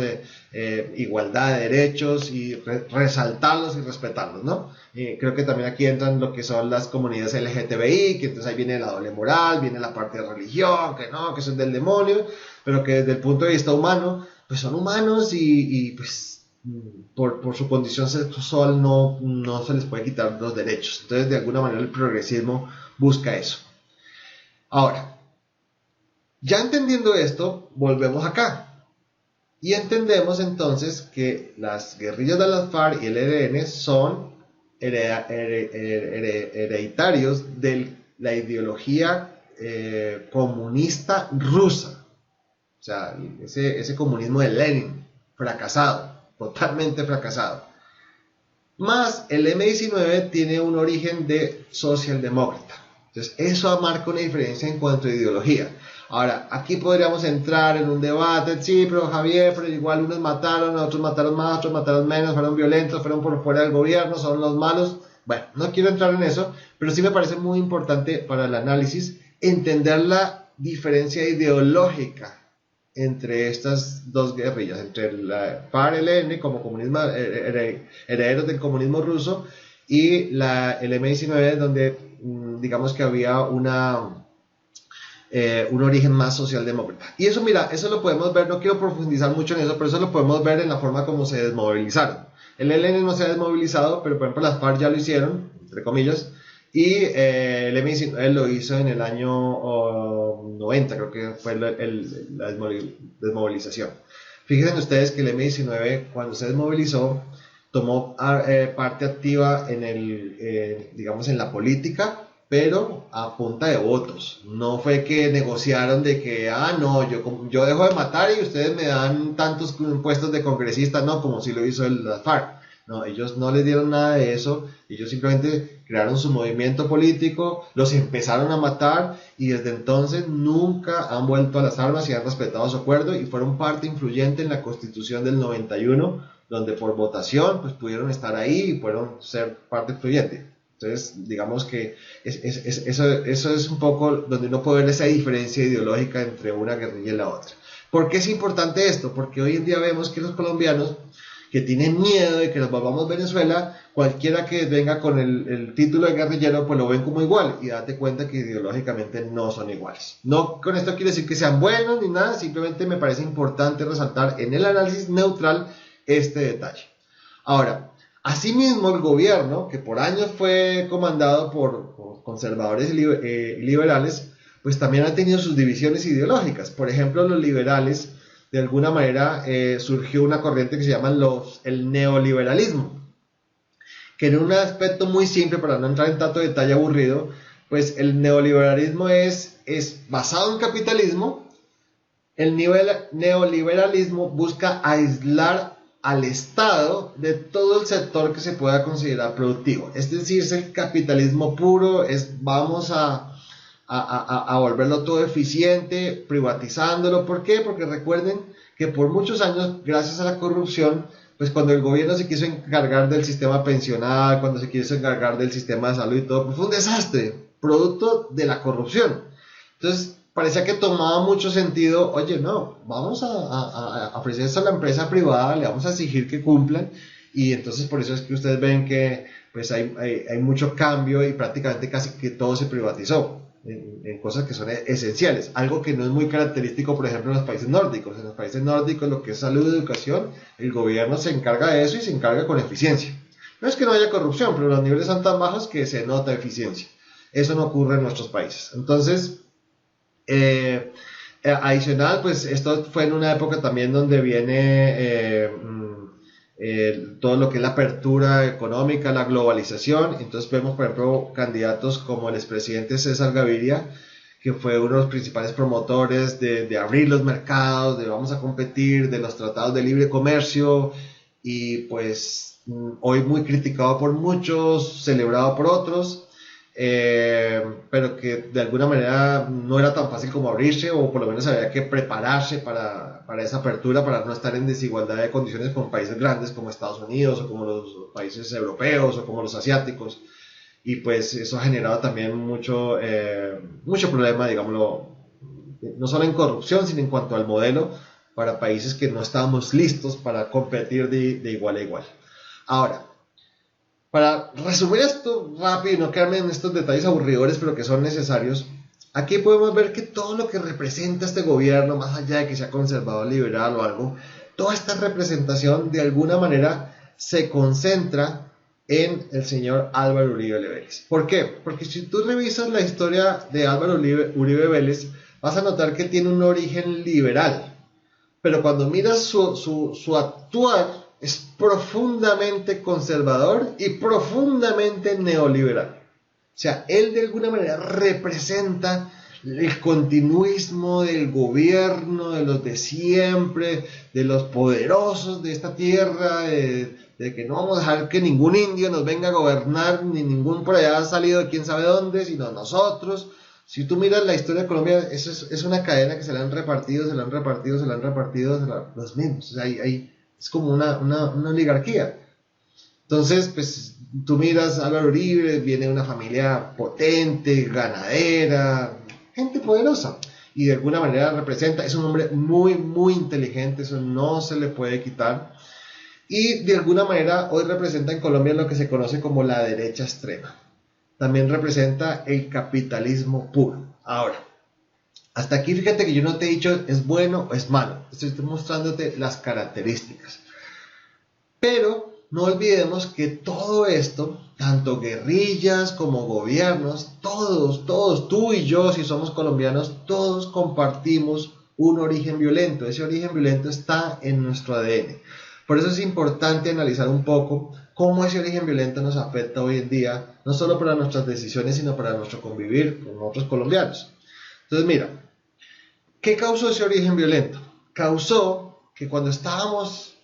S1: igualdad de derechos y resaltarlos y respetarlos, ¿no? Creo que también aquí entran lo que son las comunidades LGTBI, que entonces ahí viene la doble moral, viene la parte de religión, que no, que eso es del demonio, pero que desde el punto de vista humano, pues son humanos y pues por su condición sexual no se les puede quitar los derechos. Entonces, de alguna manera, el progresismo busca eso. Ahora, ya entendiendo esto, volvemos acá. Y entendemos entonces que las guerrillas de las FARC y el ELN son hereditarios de la ideología comunista rusa. O sea, ese comunismo de Lenin, fracasado. Totalmente fracasado. Más el M19 tiene un origen de socialdemócrata. Entonces eso marca una diferencia en cuanto a ideología. Ahora, aquí podríamos entrar en un debate, sí, pero Javier, pero igual unos mataron, otros mataron más, otros mataron menos, fueron violentos, fueron por fuera del gobierno, son los malos. Bueno, no quiero entrar en eso, pero sí me parece muy importante para el análisis entender la diferencia ideológica entre estas dos guerrillas, entre la FARC-ELN como comunismo, herederos del comunismo ruso, y el M19, donde digamos que había un origen más socialdemócrata. Y eso, mira, eso lo podemos ver, no quiero profundizar mucho en eso, pero eso lo podemos ver en la forma como se desmovilizaron. El ELN no se ha desmovilizado, pero por ejemplo las FARC ya lo hicieron, entre comillas, y el M19 lo hizo en el año 90, creo que fue la desmovilización. Fíjense ustedes que el M19, cuando se desmovilizó, tomó parte activa digamos, en la política, pero a punta de votos. No fue que negociaron de que, no, yo dejo de matar y ustedes me dan tantos puestos de congresista, no, como si lo hizo la FARC. No, ellos no les dieron nada de eso, ellos simplemente crearon su movimiento político, los empezaron a matar y desde entonces nunca han vuelto a las armas y han respetado su acuerdo y fueron parte influyente en la Constitución del 91, donde por votación pues pudieron estar ahí y pudieron ser parte influyente. Entonces, digamos que eso es un poco donde uno puede ver esa diferencia ideológica entre una guerrilla y la otra. ¿Por qué es importante esto? Porque hoy en día vemos que los colombianos que tienen miedo de que nos volvamos Venezuela, cualquiera que venga con el título de guerrillero, pues lo ven como igual, y date cuenta que ideológicamente no son iguales. No con esto quiere decir que sean buenos ni nada, simplemente me parece importante resaltar en el análisis neutral este detalle. Ahora, asimismo el gobierno, que por años fue comandado por conservadores y liberales, pues también ha tenido sus divisiones ideológicas. Por ejemplo, los liberales, de alguna manera, surgió una corriente que se llama el neoliberalismo, que en un aspecto muy simple, para no entrar en tanto detalle aburrido, pues el neoliberalismo es basado en capitalismo. El neoliberalismo busca aislar al Estado de todo el sector que se pueda considerar productivo. Es decir, es el capitalismo puro, vamos a volverlo todo eficiente, privatizándolo. ¿Por qué? Porque recuerden que por muchos años, gracias a la corrupción, pues cuando el gobierno se quiso encargar del sistema pensional, cuando se quiso encargar del sistema de salud y todo, pues fue un desastre, producto de la corrupción. Entonces, parecía que tomaba mucho sentido, oye, no, vamos a ofrecer esto a la empresa privada, le vamos a exigir que cumplan, y entonces por eso es que ustedes ven que pues hay mucho cambio y prácticamente casi que todo se privatizó en cosas que son esenciales, algo que no es muy característico, por ejemplo, en los países nórdicos. En los países nórdicos, lo que es salud y educación, el gobierno se encarga de eso y se encarga con eficiencia. No es que no haya corrupción, pero los niveles son tan bajos que se nota eficiencia. Eso no ocurre en nuestros países. Entonces, adicional, pues esto fue en una época también donde viene todo lo que es la apertura económica, la globalización. Entonces vemos, por ejemplo, candidatos como el expresidente César Gaviria, que fue uno de los principales promotores de abrir los mercados, de vamos a competir, de los tratados de libre comercio, y pues hoy muy criticado por muchos, celebrado por otros. Pero que de alguna manera no era tan fácil como abrirse, o por lo menos había que prepararse para esa apertura, para no estar en desigualdad de condiciones con países grandes como Estados Unidos, o como los países europeos, o como los asiáticos. Y pues eso ha generado también mucho problema, digámoslo, no solo en corrupción, sino en cuanto al modelo, para países que no estábamos listos para competir de igual a igual. Ahora, para resumir esto rápido y no quedarme en estos detalles aburridores, pero que son necesarios, aquí podemos ver que todo lo que representa este gobierno, más allá de que sea conservador, liberal o algo, toda esta representación de alguna manera se concentra en el señor Álvaro Uribe Vélez. ¿Por qué? Porque si tú revisas la historia de Álvaro Uribe Vélez, vas a notar que tiene un origen liberal, pero cuando miras su actuar, es profundamente conservador y profundamente neoliberal. O sea, él de alguna manera representa el continuismo del gobierno, de los de siempre, de los poderosos de esta tierra, de que no vamos a dejar que ningún indio nos venga a gobernar, ni ningún por allá ha salido de quién sabe dónde, sino nosotros. Si tú miras la historia de Colombia, eso es una cadena que se la han repartido los mismos. O sea, es como una oligarquía. Entonces, pues tú miras a Álvaro Uribe, viene de una familia potente, ganadera, gente poderosa, y de alguna manera representa, es un hombre muy, muy inteligente, eso no se le puede quitar, y de alguna manera hoy representa en Colombia lo que se conoce como la derecha extrema. También representa el capitalismo puro. Ahora, hasta aquí fíjate que yo no te he dicho es bueno o es malo, estoy mostrándote las características. Pero no olvidemos que todo esto, tanto guerrillas como gobiernos, todos, tú y yo, si somos colombianos, todos compartimos un origen violento. Ese origen violento está en nuestro ADN. Por eso es importante analizar un poco cómo ese origen violento nos afecta hoy en día, no solo para nuestras decisiones, sino para nuestro convivir con otros colombianos. Entonces mira, ¿qué causó ese origen violento? Causó que cuando estábamos,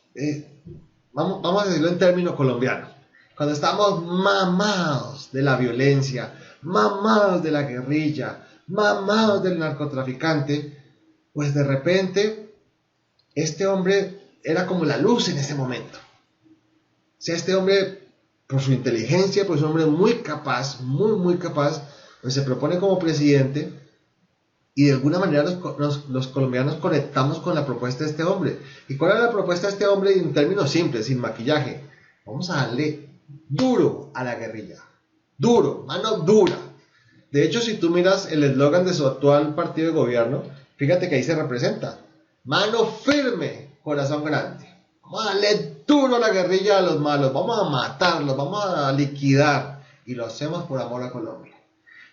S1: vamos a decirlo en términos colombianos, cuando estábamos mamados de la violencia, mamados de la guerrilla, mamados del narcotraficante, pues de repente este hombre era como la luz en ese momento. O sea, este hombre, por su inteligencia, pues un hombre muy capaz, muy capaz, pues se propone como presidente, y de alguna manera los colombianos conectamos con la propuesta de este hombre. ¿Y cuál era la propuesta de este hombre? En términos simples, sin maquillaje. Vamos a darle duro a la guerrilla. Duro, mano dura. De hecho, si tú miras el eslogan de su actual partido de gobierno, fíjate que ahí se representa. Mano firme, corazón grande. Vamos a darle duro a la guerrilla a los malos. Vamos a matarlos, vamos a liquidar. Y lo hacemos por amor a Colombia.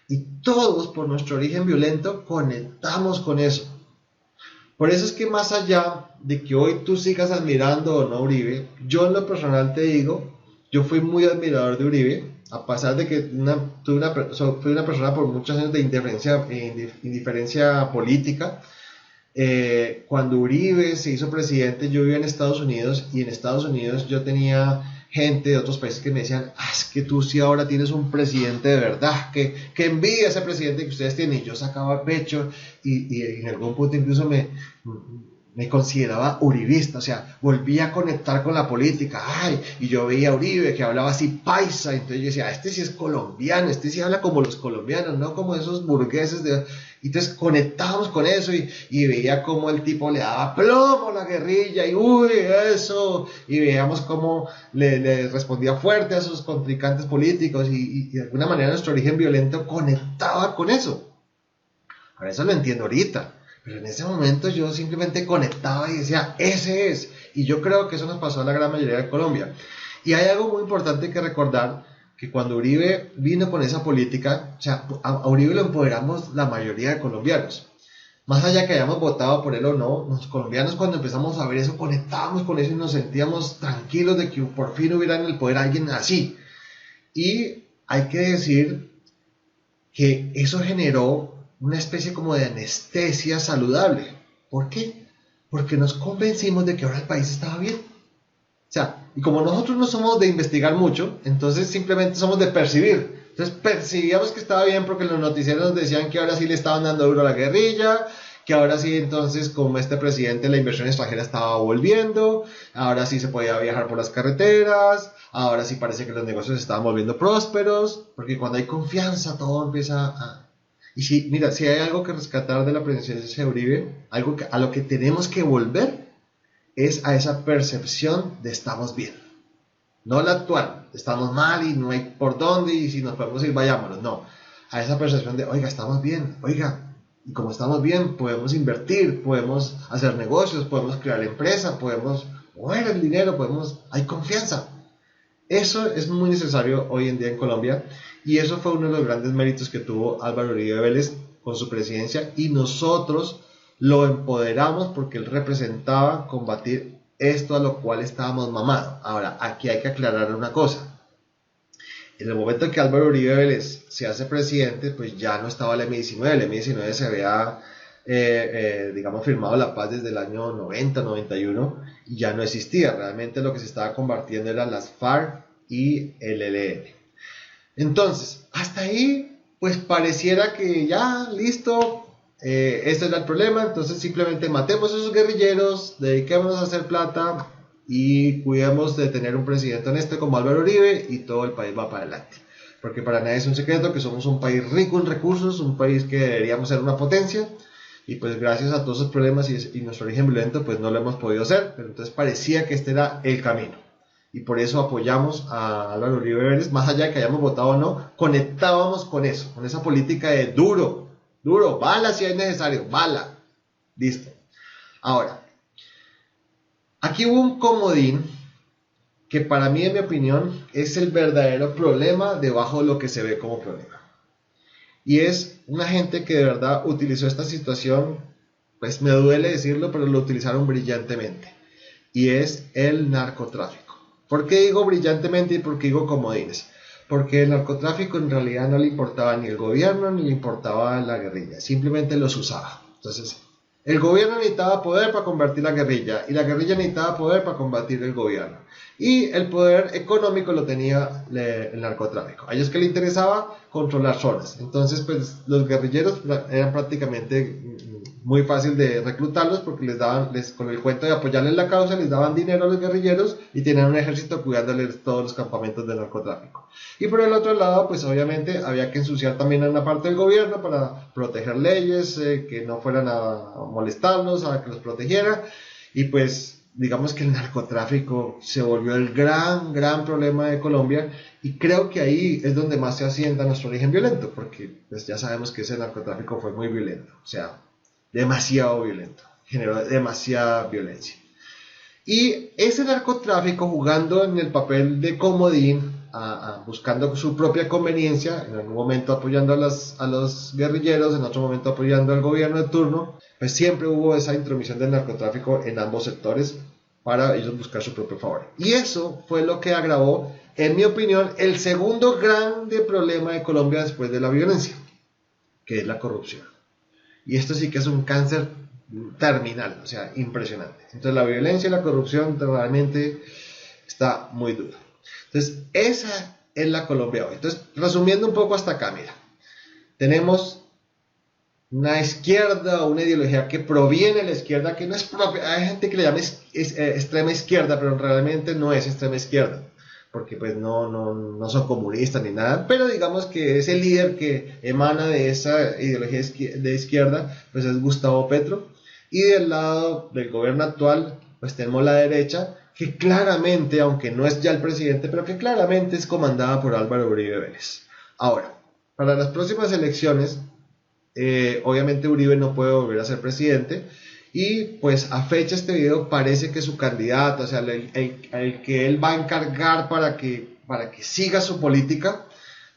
S1: Y todos, por nuestro origen violento, conectamos con eso. Por eso es que más allá de que hoy tú sigas admirando o no a Uribe, yo en lo personal te digo, yo fui muy admirador de Uribe, a pesar de que fui una persona por muchos años de indiferencia política. Cuando Uribe se hizo presidente, yo vivía en Estados Unidos, y en Estados Unidos yo tenía gente de otros países que me decían, es que tú sí ahora tienes un presidente de verdad, que envidia ese presidente que ustedes tienen. Y yo sacaba pecho y en algún punto incluso me consideraba uribista, o sea, volvía a conectar con la política. Y yo veía a Uribe que hablaba así paisa, entonces yo decía, este sí es colombiano, este sí habla como los colombianos, no como esos burgueses entonces conectábamos con eso y veía cómo el tipo le daba plomo a la guerrilla y uy, eso, y veíamos cómo le respondía fuerte a sus contrincantes políticos y de alguna manera nuestro origen violento conectaba con eso. Ahora eso lo entiendo ahorita, pero en ese momento yo simplemente conectaba y decía, ese es, y yo creo que eso nos pasó a la gran mayoría de Colombia. Y hay algo muy importante que recordar, que cuando Uribe vino con esa política, o sea, a Uribe lo empoderamos la mayoría de colombianos. Más allá que hayamos votado por él o no, los colombianos cuando empezamos a ver eso, conectábamos con eso y nos sentíamos tranquilos de que por fin hubiera en el poder alguien así. Y hay que decir que eso generó una especie como de anestesia saludable. ¿Por qué? Porque nos convencimos de que ahora el país estaba bien. O sea, y como nosotros no somos de investigar mucho, entonces simplemente somos de percibir. Entonces percibíamos que estaba bien porque los noticieros nos decían que ahora sí le estaban dando duro a la guerrilla, que ahora sí entonces como este presidente la inversión extranjera estaba volviendo, ahora sí se podía viajar por las carreteras, ahora sí parece que los negocios se estaban volviendo prósperos, porque cuando hay confianza todo empieza a... Y si, mira, si hay algo que rescatar de la presidencia de Uribe, algo a lo que tenemos que volver, es a esa percepción de estamos bien. No la actual, estamos mal y no hay por dónde y si nos podemos ir vayámonos, no. A esa percepción de, oiga, estamos bien, oiga, y como estamos bien, podemos invertir, podemos hacer negocios, podemos crear empresa, podemos mover el dinero, hay confianza. Eso es muy necesario hoy en día en Colombia y eso fue uno de los grandes méritos que tuvo Álvaro Uribe Vélez con su presidencia y nosotros lo empoderamos porque él representaba combatir esto a lo cual estábamos mamados. Ahora, aquí hay que aclarar una cosa. En el momento en que Álvaro Uribe Vélez se hace presidente, pues ya no estaba el M-19. El M-19 se había, firmado la paz desde el año 90, 91 y ya no existía. Realmente lo que se estaba combatiendo eran las FARC y el ELN. Entonces, hasta ahí, pues pareciera que ya, listo. Este es el problema, entonces simplemente matemos a esos guerrilleros, dediquémonos a hacer plata y cuidemos de tener un presidente honesto como Álvaro Uribe y todo el país va para adelante. Porque para nadie es un secreto que somos un país rico en recursos, un país que deberíamos ser una potencia y pues gracias a todos esos problemas y nuestro origen violento pues no lo hemos podido hacer, pero entonces parecía que este era el camino. Y por eso apoyamos a Álvaro Uribe Vélez, más allá de que hayamos votado o no, conectábamos con eso, con esa política de duro, bala si es necesario, bala, listo. Ahora, aquí hubo un comodín que para mí, en mi opinión, es el verdadero problema debajo de lo que se ve como problema. Y es una gente que de verdad utilizó esta situación, pues me duele decirlo, pero lo utilizaron brillantemente. Y es el narcotráfico. ¿Por qué digo brillantemente y por qué digo comodines? Porque el narcotráfico en realidad no le importaba ni el gobierno ni le importaba la guerrilla, simplemente los usaba. Entonces, el gobierno necesitaba poder para combatir la guerrilla y la guerrilla necesitaba poder para combatir el gobierno. Y el poder económico lo tenía el narcotráfico. A ellos que les interesaba controlar zonas. Entonces, pues los guerrilleros eran prácticamente muy fácil de reclutarlos porque con el cuento de apoyarles la causa, les daban dinero a los guerrilleros y tenían un ejército cuidándoles todos los campamentos de narcotráfico. Y por el otro lado, pues obviamente había que ensuciar también a una parte del gobierno para proteger leyes, que no fueran a molestarlos, a que los protegiera. Y pues digamos que el narcotráfico se volvió el gran problema de Colombia, y creo que ahí es donde más se asienta nuestro origen violento, porque pues ya sabemos que ese narcotráfico fue muy violento, o sea, demasiado violento, generó demasiada violencia. Y ese narcotráfico, jugando en el papel de comodín, buscando su propia conveniencia, en algún momento apoyando a los guerrilleros, en otro momento apoyando al gobierno de turno, pues siempre hubo esa intromisión del narcotráfico en ambos sectores para ellos buscar su propio favor. Y eso fue lo que agravó, en mi opinión, el segundo grande problema de Colombia después de la violencia, que es la corrupción. Y esto sí que es un cáncer terminal, o sea, impresionante. Entonces la violencia y la corrupción realmente está muy dura. Entonces esa es la Colombia hoy. Entonces, resumiendo un poco hasta acá, mira, tenemos una izquierda o una ideología que proviene de la izquierda, que no es propia. Hay gente que le llama extrema izquierda, pero realmente no es extrema izquierda, porque pues no son comunistas ni nada, pero digamos que ese líder que emana de esa ideología de izquierda, pues es Gustavo Petro. Y del lado del gobierno actual, pues tenemos la derecha, que claramente, aunque no es ya el presidente, pero que claramente es comandada por Álvaro Uribe Vélez. Ahora, para las próximas elecciones, obviamente Uribe no puede volver a ser presidente, y pues a fecha este video parece que su candidato, o sea, el que él va a encargar para que siga su política,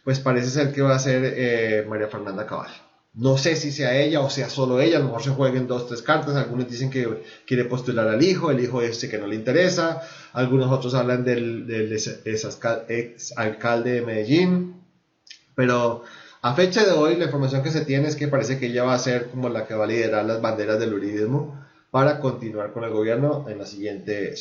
S1: pues parece ser que va a ser María Fernanda Cabal. No sé si sea ella o sea solo ella, a lo mejor se jueguen 2-3 cartas. Algunos dicen que quiere postular al hijo, el hijo dice que no le interesa, algunos otros hablan del ex alcalde de Medellín, pero a fecha de hoy la información que se tiene es que parece que ella va a ser como la que va a liderar las banderas del uribismo para continuar con el gobierno en la siguiente.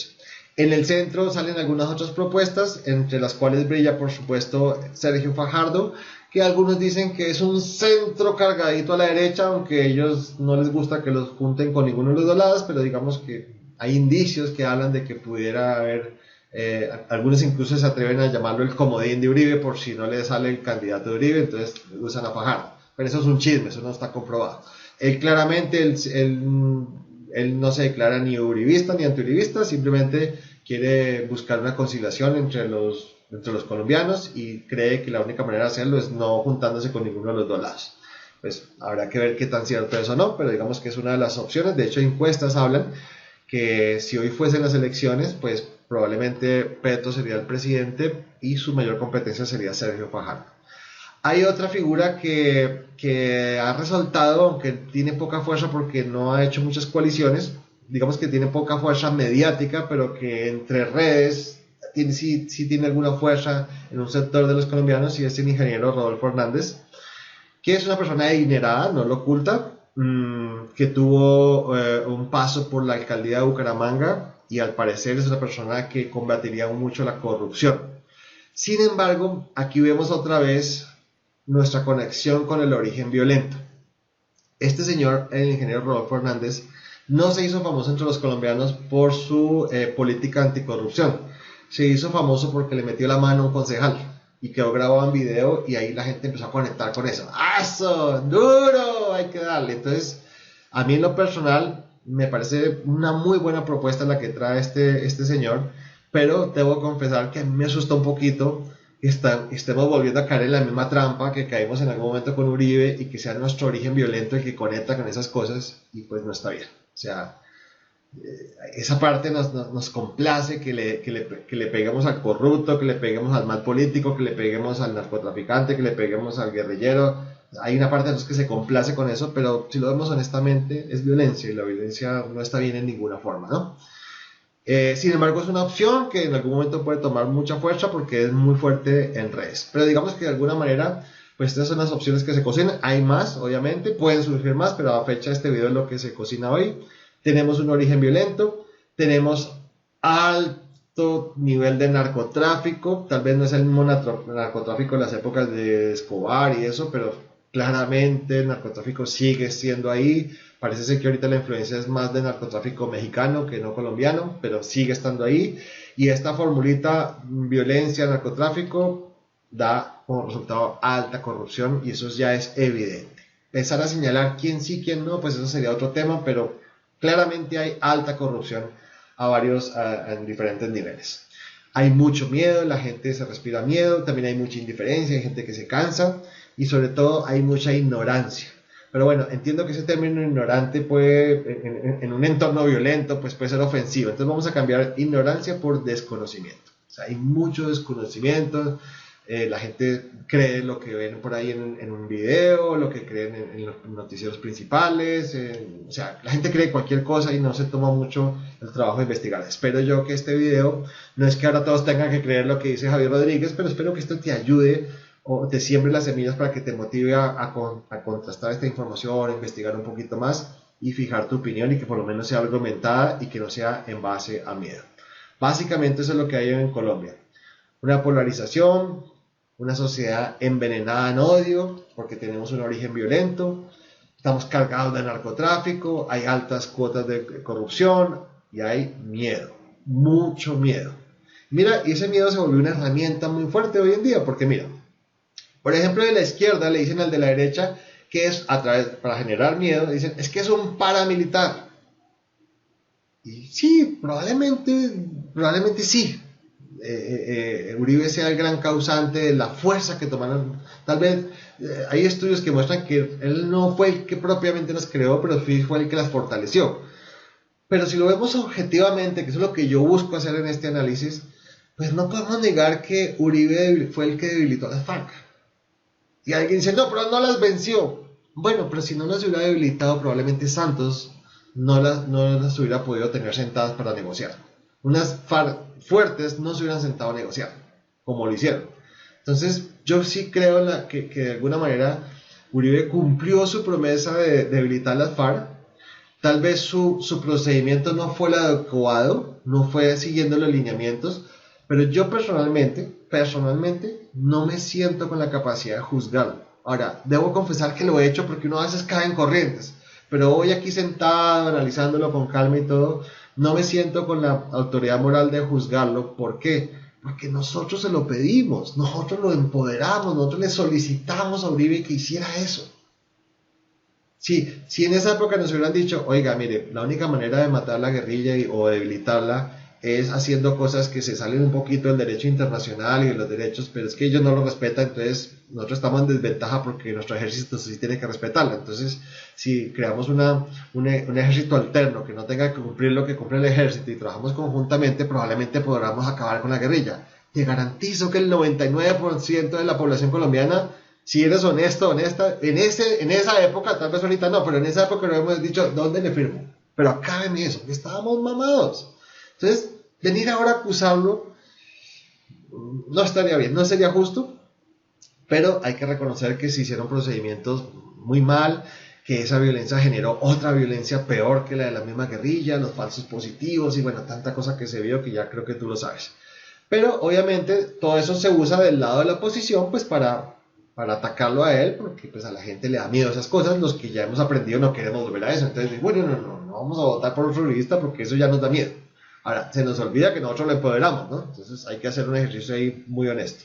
S1: En el centro salen algunas otras propuestas, entre las cuales brilla por supuesto Sergio Fajardo, que algunos dicen que es un centro cargadito a la derecha, aunque a ellos no les gusta que los junten con ninguno de los dos lados, pero digamos que hay indicios que hablan de que pudiera haber, algunos incluso se atreven a llamarlo el comodín de Uribe, por si no le sale el candidato de Uribe, entonces usan a Fajardo, pero eso es un chisme, eso no está comprobado. Él claramente, él no se declara ni uribista ni antiuribista, simplemente quiere buscar una conciliación entre los colombianos, y cree que la única manera de hacerlo es no juntándose con ninguno de los dos lados. Pues habrá que ver qué tan cierto es o no, pero digamos que es una de las opciones. De hecho, encuestas hablan que si hoy fuesen las elecciones, pues probablemente Petro sería el presidente y su mayor competencia sería Sergio Fajardo. Hay otra figura que ha resaltado, aunque tiene poca fuerza porque no ha hecho muchas coaliciones, digamos que tiene poca fuerza mediática, pero que entre redes sí tiene alguna fuerza en un sector de los colombianos, y es el ingeniero Rodolfo Hernández, que es una persona adinerada, no lo oculta, que tuvo un paso por la alcaldía de Bucaramanga, y al parecer es una persona que combatiría mucho la corrupción. Sin embargo, aquí vemos otra vez nuestra conexión con el origen violento. Este señor, el ingeniero Rodolfo Hernández, no se hizo famoso entre los colombianos por su política anticorrupción. Se hizo famoso porque le metió la mano a un concejal y quedó grabado en video, y ahí la gente empezó a conectar con eso. ¡Eso! ¡Duro! Hay que darle. Entonces, a mí en lo personal me parece una muy buena propuesta la que trae este señor, pero debo confesar que a mí me asusta un poquito que estemos volviendo a caer en la misma trampa que caímos en algún momento con Uribe, y que sea nuestro origen violento el que conecta con esas cosas, y pues no está bien. O sea, esa parte nos complace que le peguemos al corrupto, que le peguemos al mal político, que le peguemos al narcotraficante, que le peguemos al guerrillero. Hay una parte de nosotros que se complace con eso, pero si lo vemos honestamente es violencia, y la violencia no está bien en ninguna forma, ¿no? Sin embargo, es una opción que en algún momento puede tomar mucha fuerza porque es muy fuerte en redes, pero digamos que de alguna manera pues estas son las opciones que se cocinan. Hay más, obviamente, pueden surgir más, pero a fecha de este video es lo que se cocina hoy. Tenemos un origen violento, tenemos alto nivel de narcotráfico, tal vez no es el mismo narcotráfico de las épocas de Escobar y eso, pero claramente el narcotráfico sigue siendo ahí, Parece ser que ahorita la influencia es más de narcotráfico mexicano que no colombiano, pero sigue estando ahí. Y esta formulita, violencia, narcotráfico, da como resultado alta corrupción y eso ya es evidente. Empezar a señalar quién sí, quién no, pues eso sería otro tema, pero claramente hay alta corrupción en diferentes niveles. Hay mucho miedo, la gente se respira miedo, también hay mucha indiferencia, hay gente que se cansa y sobre todo hay mucha ignorancia. Pero bueno, entiendo que ese término ignorante puede, en un entorno violento, pues puede ser ofensivo. Entonces vamos a cambiar ignorancia por desconocimiento. O sea, hay mucho desconocimiento. La gente cree lo que ven por ahí en un video, lo que creen en los noticieros principales. O sea, la gente cree cualquier cosa y no se toma mucho el trabajo de investigar. Espero yo que este video, no es que ahora todos tengan que creer lo que dice Javier Rodríguez, pero espero que esto te ayude o te siembre las semillas para que te motive a contrastar esta información, a investigar un poquito más y fijar tu opinión y que por lo menos sea argumentada y que no sea en base a miedo. Básicamente eso es lo que hay en Colombia. Una polarización, una sociedad envenenada en odio porque tenemos un origen violento, estamos cargados de narcotráfico, hay altas cuotas de corrupción y hay miedo, mucho miedo. Mira, y ese miedo se volvió una herramienta muy fuerte hoy en día porque mira, por ejemplo, de la izquierda le dicen al de la derecha que es para generar miedo, dicen, es que es un paramilitar. Y sí, probablemente sí. Uribe sea el gran causante de la fuerza que tomaron. Tal vez hay estudios que muestran que él no fue el que propiamente las creó, pero fue el que las fortaleció. Pero si lo vemos objetivamente, que eso es lo que yo busco hacer en este análisis, pues no podemos negar que Uribe fue el que debilitó a las FARC. Y alguien dice, no, pero no las venció. Bueno, pero si no las hubiera debilitado, probablemente Santos no las hubiera podido tener sentadas para negociar. Unas FARC fuertes no se hubieran sentado a negociar, como lo hicieron. Entonces, yo sí creo que de alguna manera Uribe cumplió su promesa de debilitar las FARC. Tal vez su procedimiento no fue el adecuado, no fue siguiendo los lineamientos, pero yo personalmente no me siento con la capacidad de juzgarlo. Ahora, debo confesar que lo he hecho porque uno a veces cae en corrientes, pero hoy aquí sentado, analizándolo con calma y todo, no me siento con la autoridad moral de juzgarlo. ¿Por qué? Porque nosotros se lo pedimos, nosotros lo empoderamos, nosotros le solicitamos a Uribe que hiciera eso. Si en esa época nos hubieran dicho, oiga, mire, la única manera de matar la guerrilla o debilitarla es haciendo cosas que se salen un poquito del derecho internacional y de los derechos, pero es que ellos no lo respetan, entonces nosotros estamos en desventaja porque nuestro ejército sí tiene que respetarla. Entonces, si creamos un ejército alterno que no tenga que cumplir lo que cumple el ejército y trabajamos conjuntamente, probablemente podamos acabar con la guerrilla. Te garantizo que el 99% de la población colombiana, si eres honesto, honesta, en esa época, tal vez ahorita no, pero en esa época nos hemos dicho, ¿dónde le firmo? Pero acábeme eso, que estábamos mamados. Entonces, venir ahora a acusarlo no estaría bien, no sería justo, pero hay que reconocer que se hicieron procedimientos muy mal, que esa violencia generó otra violencia peor que la de la misma guerrilla, los falsos positivos y bueno, tanta cosa que se vio que ya creo que tú lo sabes. Pero obviamente todo eso se usa del lado de la oposición pues para atacarlo a él, porque pues a la gente le da miedo esas cosas, los que ya hemos aprendido no queremos volver a eso, entonces bueno, no vamos a votar por otro revista porque eso ya nos da miedo. Ahora, se nos olvida que nosotros lo empoderamos, ¿no? Entonces hay que hacer un ejercicio ahí muy honesto.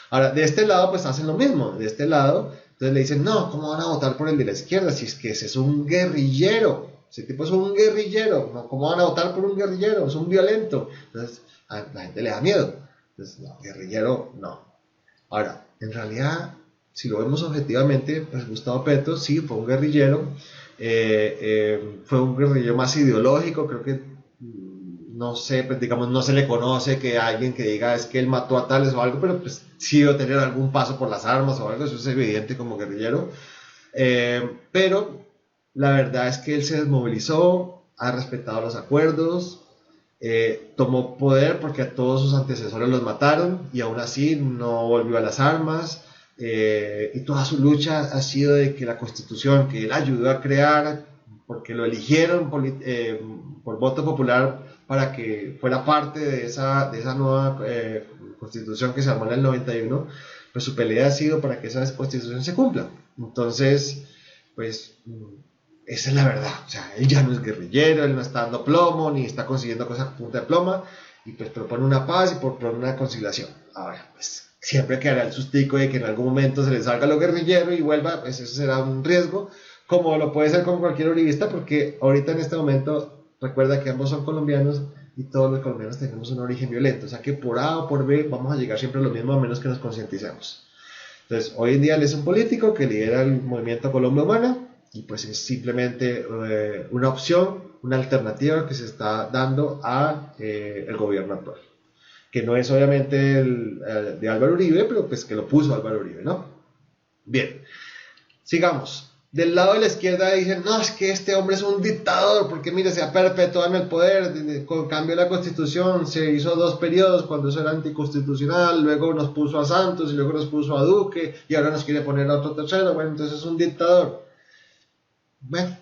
S1: Ahora, de este lado pues hacen lo mismo, de este lado, entonces le dicen, no, ¿cómo van a votar por el de la izquierda? Si es que ese es un guerrillero, ese tipo es un guerrillero, ¿no? ¿Cómo van a votar por un guerrillero? Es un violento. Entonces, a la gente le da miedo. Entonces, no, guerrillero, no. Ahora, en realidad, si lo vemos objetivamente, pues Gustavo Petro sí fue un guerrillero, fue un guerrillero más ideológico, creo que no sé, pues digamos, no se le conoce que alguien que diga es que él mató a tales o algo, pero pues sí debe tener algún paso por las armas o algo, eso es evidente como guerrillero. Pero la verdad es que él se desmovilizó, ha respetado los acuerdos, tomó poder porque a todos sus antecesores los mataron y aún así no volvió a las armas. Y toda su lucha ha sido de que la constitución que él ayudó a crear, porque lo eligieron por voto popular para que fuera parte de esa nueva constitución que se armó en el 91, pues su pelea ha sido para que esa constitución se cumpla. Entonces, pues esa es la verdad. O sea, él ya no es guerrillero, él no está dando plomo, ni está consiguiendo cosas a punta de ploma, y pues propone una paz y propone una conciliación. Ahora, pues siempre quedará el sustico de que en algún momento se le salga lo guerrillero y vuelva, pues eso será un riesgo, como lo puede ser con cualquier uribista, porque ahorita en este momento, recuerda que ambos son colombianos, y todos los colombianos tenemos un origen violento, o sea que por A o por B vamos a llegar siempre a lo mismo a menos que nos concienticemos. Entonces, hoy en día él es un político que lidera el movimiento Colombia Humana y pues es simplemente una opción, una alternativa que se está dando a el gobierno actual. Que no es obviamente de Álvaro Uribe, pero pues que lo puso Álvaro Uribe, ¿no? Bien, sigamos. Del lado de la izquierda dicen, no, es que este hombre es un dictador, porque mire, se ha perpetuado en el poder, con cambio de la constitución, se hizo 2 periodos cuando eso era anticonstitucional, luego nos puso a Santos y luego nos puso a Duque y ahora nos quiere poner a otro tercero, bueno, entonces es un dictador. Bueno,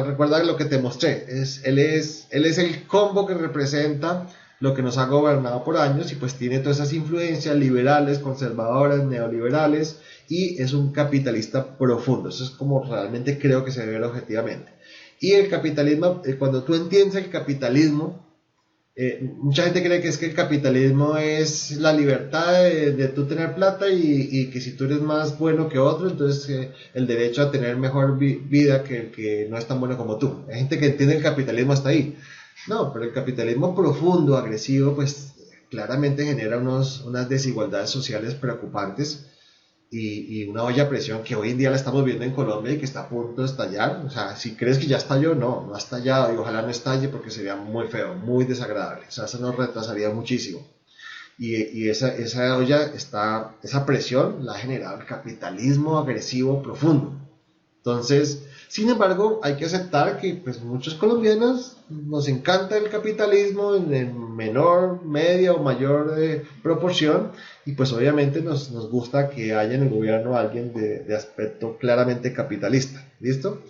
S1: recuerda lo que te mostré, él es el combo que representa lo que nos ha gobernado por años y pues tiene todas esas influencias liberales, conservadoras, neoliberales y es un capitalista profundo. Eso es como realmente creo que se debe ver objetivamente. Y el capitalismo, cuando tú entiendes el capitalismo, mucha gente cree que es que el capitalismo es la libertad de tú tener plata y que si tú eres más bueno que otro, entonces el derecho a tener mejor vida que el que no es tan bueno como tú. Hay gente que entiende el capitalismo hasta ahí. No, pero el capitalismo profundo, agresivo, pues claramente genera unas desigualdades sociales preocupantes y una olla a presión que hoy en día la estamos viendo en Colombia y que está a punto de estallar. O sea, si crees que ya estalló, no ha estallado y ojalá no estalle porque sería muy feo, muy desagradable. O sea, eso nos retrasaría muchísimo. Y esa olla, esa presión la ha generado el capitalismo agresivo profundo. Entonces, sin embargo, hay que aceptar que pues, muchos colombianos nos encanta el capitalismo en menor, media o mayor proporción y pues obviamente nos gusta que haya en el gobierno alguien de aspecto claramente capitalista. ¿Listo?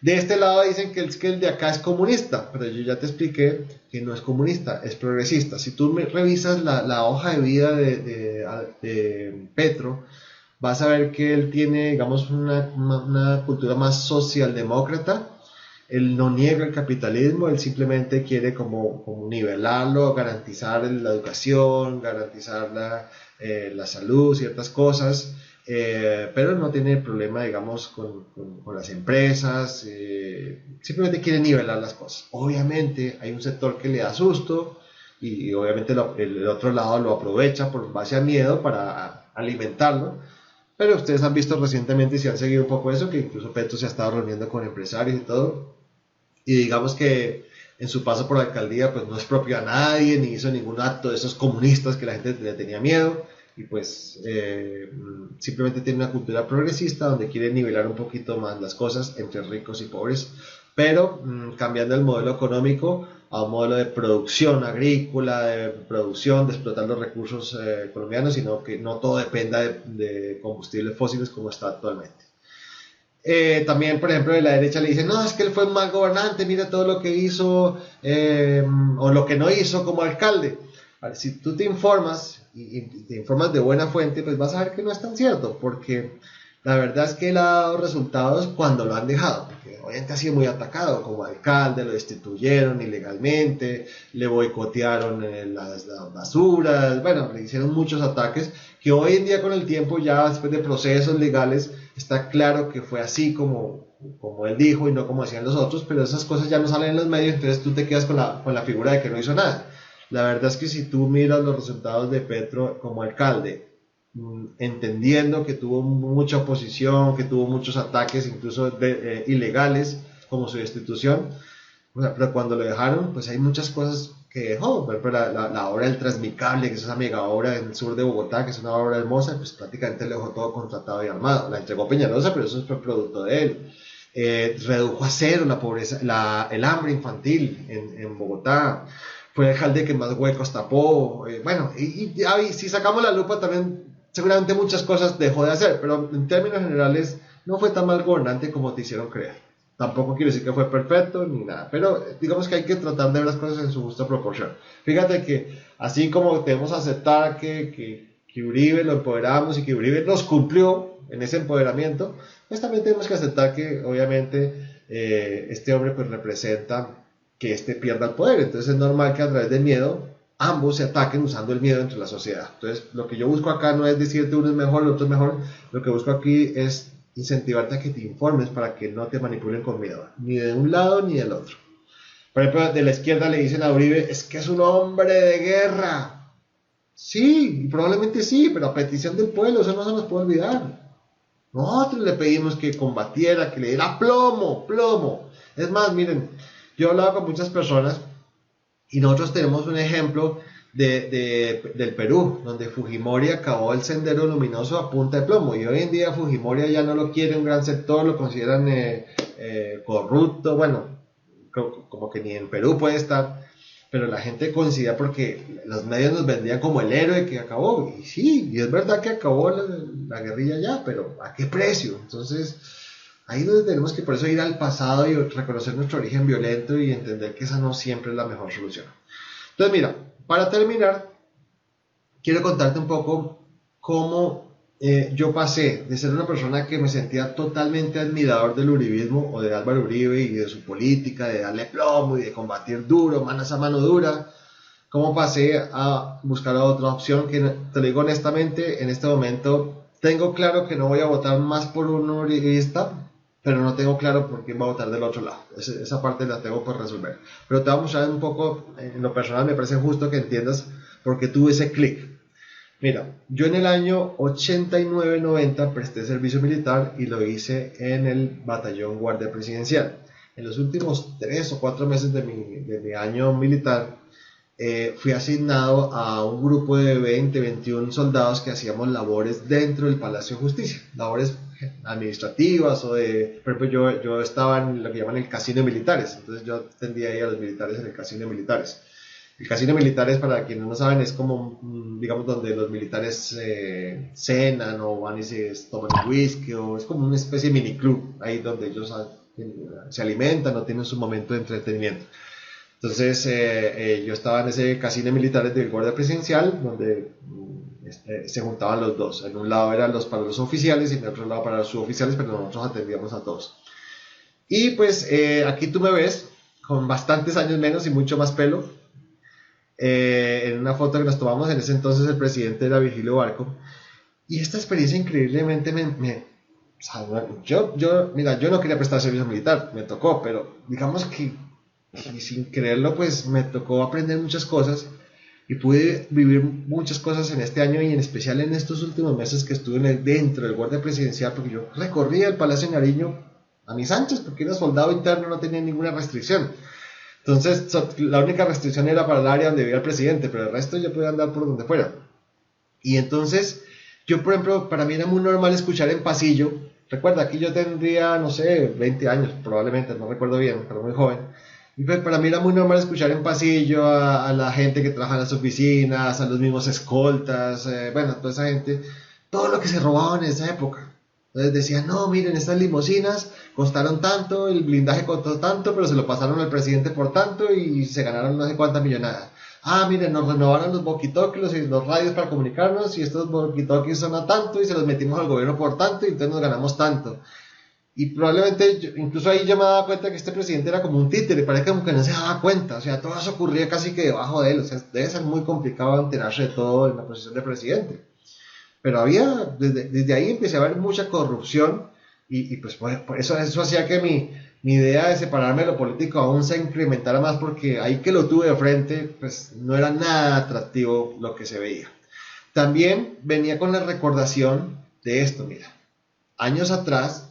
S1: De este lado dicen que el de acá es comunista, pero yo ya te expliqué que no es comunista, es progresista. Si tú revisas la hoja de vida de Petro, vas a ver que él tiene, digamos, una cultura más socialdemócrata. Él no niega el capitalismo, él simplemente quiere como nivelarlo, garantizar la educación, garantizar la salud, ciertas cosas, pero no tiene problema, digamos, con las empresas, simplemente quiere nivelar las cosas. Obviamente hay un sector que le da susto y obviamente el otro lado lo aprovecha por base a miedo para alimentarlo. Pero ustedes han visto recientemente y si han seguido un poco eso, que incluso Petro se ha estado reuniendo con empresarios y todo. Y digamos que en su paso por la alcaldía pues no expropió a nadie, ni hizo ningún acto de esos comunistas que la gente le tenía miedo. Y pues simplemente tiene una cultura progresista donde quiere nivelar un poquito más las cosas entre ricos y pobres. Pero cambiando el modelo económico a un modelo de producción agrícola, de producción, de explotar los recursos colombianos, sino que no todo dependa de combustibles fósiles como está actualmente. También, por ejemplo, de la derecha le dicen, no, es que él fue un mal gobernante, mira todo lo que hizo o lo que no hizo como alcalde. Vale, si tú te informas y te informas de buena fuente, pues vas a ver que no es tan cierto, porque la verdad es que él ha dado resultados cuando lo han dejado, porque obviamente ha sido muy atacado como alcalde, lo destituyeron ilegalmente, le boicotearon las basuras, bueno, le hicieron muchos ataques que hoy en día con el tiempo ya después de procesos legales está claro que fue así como él dijo y no como decían los otros, pero esas cosas ya no salen en los medios, entonces tú te quedas con la figura de que no hizo nada. La verdad es que si tú miras los resultados de Petro como alcalde, entendiendo que tuvo mucha oposición, que tuvo muchos ataques, incluso ilegales, como su destitución, pero cuando lo dejaron, pues hay muchas cosas que dejó. Por ejemplo, la obra del Transmicable, que es esa mega obra en el sur de Bogotá, que es una obra hermosa, pues prácticamente le dejó todo contratado y armado. La entregó Peñalosa, pero eso fue producto de él. Redujo a cero la pobreza, el hambre infantil en Bogotá. Fue el alcalde que más huecos tapó. Bueno, y si sacamos la lupa también, seguramente muchas cosas dejó de hacer, pero en términos generales no fue tan mal gobernante como te hicieron creer. Tampoco quiero decir que fue perfecto ni nada, pero digamos que hay que tratar de ver las cosas en su justa proporción. Fíjate que así como debemos aceptar que Uribe lo empoderamos y que Uribe nos cumplió en ese empoderamiento, pues también tenemos que aceptar que obviamente este hombre pues representa que este pierda el poder. Entonces es normal que a través del miedo ambos se ataquen usando el miedo entre la sociedad. Entonces lo que yo busco acá no es decirte uno es mejor, el otro es mejor. Lo que busco aquí es incentivarte a que te informes para que no te manipulen con miedo, ni de un lado ni del otro. Por ejemplo, de la izquierda le dicen a Uribe, es que es un hombre de guerra. Sí, probablemente sí, pero a petición del pueblo, eso no se nos puede olvidar. Nosotros le pedimos que combatiera, que le diera plomo, plomo. Es más, miren, yo he hablado con muchas personas y nosotros tenemos un ejemplo del Perú, donde Fujimori acabó el sendero luminoso a punta de plomo. Y hoy en día Fujimori ya no lo quiere un gran sector, lo consideran corrupto, bueno, como que ni en Perú puede estar. Pero la gente coincidía porque los medios nos vendían como el héroe que acabó. Y sí, y es verdad que acabó la guerrilla ya, pero ¿a qué precio? Entonces, ahí es donde tenemos que por eso ir al pasado y reconocer nuestro origen violento y entender que esa no siempre es la mejor solución. Entonces, mira, para terminar, quiero contarte un poco cómo yo pasé de ser una persona que me sentía totalmente admirador del uribismo o de Álvaro Uribe y de su política, de darle plomo y de combatir duro, mano a mano dura, cómo pasé a buscar otra opción que, te lo digo honestamente, en este momento tengo claro que no voy a votar más por un uribista, pero no tengo claro por quién va a votar del otro lado. Esa parte la tengo por resolver. Pero te voy a mostrar un poco, en lo personal me parece justo que entiendas por qué tuve ese clic. Mira, yo en el año 89-90 presté servicio militar y lo hice en el batallón Guardia Presidencial. En los últimos 3 o 4 meses de mi año militar, fui asignado a un grupo de 20-21 soldados que hacíamos labores dentro del Palacio de Justicia, labores administrativas o de, por ejemplo, yo estaba en lo que llaman el casino de militares, entonces yo atendía ahí a los militares en el casino de militares. El casino de militares, para quienes no saben, es como, digamos, donde los militares cenan o van y se toman un whisky, o es como una especie de miniclub, ahí donde ellos se alimentan o tienen su momento de entretenimiento. Entonces yo estaba en ese casino de militares del Guardia Presidencial, donde se juntaban los dos. En un lado eran para los oficiales y en el otro lado para los suboficiales, pero nosotros atendíamos a todos. Y pues aquí tú me ves, con bastantes años menos y mucho más pelo. En una foto que nos tomamos, en ese entonces el presidente era Virgilio Barco, y esta experiencia increíblemente o sea, mira, yo no quería prestar servicio militar, me tocó, pero digamos que sin creerlo pues me tocó aprender muchas cosas y pude vivir muchas cosas en este año y en especial en estos últimos meses que estuve dentro del Guardia Presidencial, porque yo recorría el Palacio de Nariño a mis anchas porque era soldado interno, no tenía ninguna restricción. Entonces, la única restricción era para el área donde vivía el presidente, pero el resto yo podía andar por donde fuera. Y entonces, yo, por ejemplo, para mí era muy normal escuchar en pasillo. Recuerda, aquí yo tendría, no sé, 20 años, probablemente, no recuerdo bien, pero muy joven. Y pues para mí era muy normal escuchar en pasillo a la gente que trabaja en las oficinas, a los mismos escoltas, bueno, toda esa gente, todo lo que se robaba en esa época. Entonces decían, no, miren, estas limusinas costaron tanto, el blindaje costó tanto, pero se lo pasaron al presidente por tanto y se ganaron no sé cuántas millonadas. Ah, miren, nos renovaron los walkie-talkies y los radios para comunicarnos y estos walkie-talkies son a tanto y se los metimos al gobierno por tanto y entonces nos ganamos tanto. Y probablemente, incluso ahí yo me daba cuenta que este presidente era como un títere, parece como que no se daba cuenta, o sea, todo eso ocurría casi que debajo de él, o sea, debe ser muy complicado enterarse de todo en la posición de presidente. Pero había, desde ahí empecé a ver mucha corrupción y pues por eso hacía que mi idea de separarme de lo político aún se incrementara más porque ahí que lo tuve de frente, pues no era nada atractivo lo que se veía. También venía con la recordación de esto, mira, años atrás,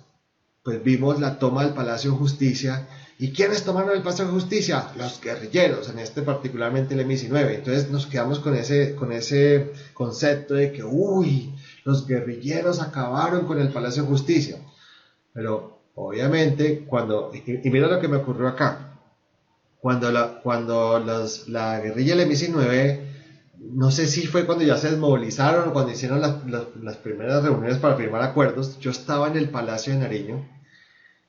S1: pues vimos la toma del Palacio de Justicia. ¿Y quiénes tomaron el Palacio de Justicia? Los guerrilleros, en este particularmente el M-19. Entonces nos quedamos con ese concepto de que, uy, los guerrilleros acabaron con el Palacio de Justicia. Pero obviamente, y mira lo que me ocurrió acá. Cuando la guerrilla del M-19, no sé si fue cuando ya se desmovilizaron o cuando hicieron las primeras reuniones para firmar acuerdos, yo estaba en el Palacio de Nariño.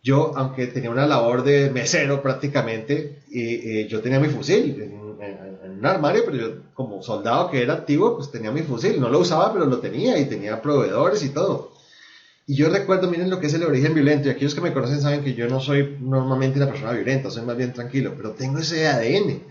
S1: Yo, aunque tenía una labor de mesero prácticamente, y yo tenía mi fusil en un armario, pero yo como soldado que era activo, pues tenía mi fusil. No lo usaba, pero lo tenía y tenía proveedores y todo. Y yo recuerdo, miren lo que es el origen violento, y aquellos que me conocen saben que yo no soy normalmente una persona violenta, soy más bien tranquilo, pero tengo ese ADN.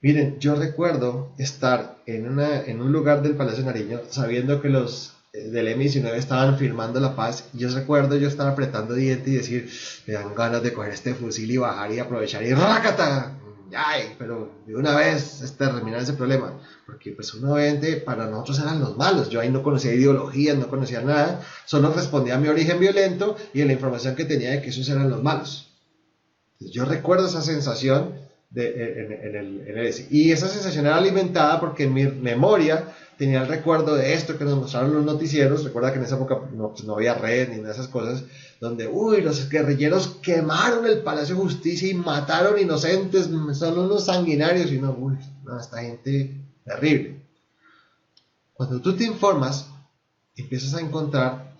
S1: Miren, yo recuerdo estar en un lugar del Palacio de Nariño sabiendo que los del M-19 estaban firmando la paz. Y yo recuerdo yo estar apretando dientes y decir, me dan ganas de coger este fusil y bajar y aprovechar y ¡rácata! ¡Ay! Pero de una vez terminar ese problema. Porque pues obviamente para nosotros eran los malos. Yo ahí no conocía ideologías, no conocía nada. Solo respondía a mi origen violento y a la información que tenía de que esos eran los malos. Entonces, yo recuerdo esa sensación y esa sensación era alimentada porque en mi memoria tenía el recuerdo de esto que nos mostraron los noticieros. Recuerda que en esa época no había red ni nada de esas cosas, donde los guerrilleros quemaron el Palacio de Justicia y mataron inocentes, son unos sanguinarios. Y esta gente terrible. Cuando tú te informas, empiezas a encontrar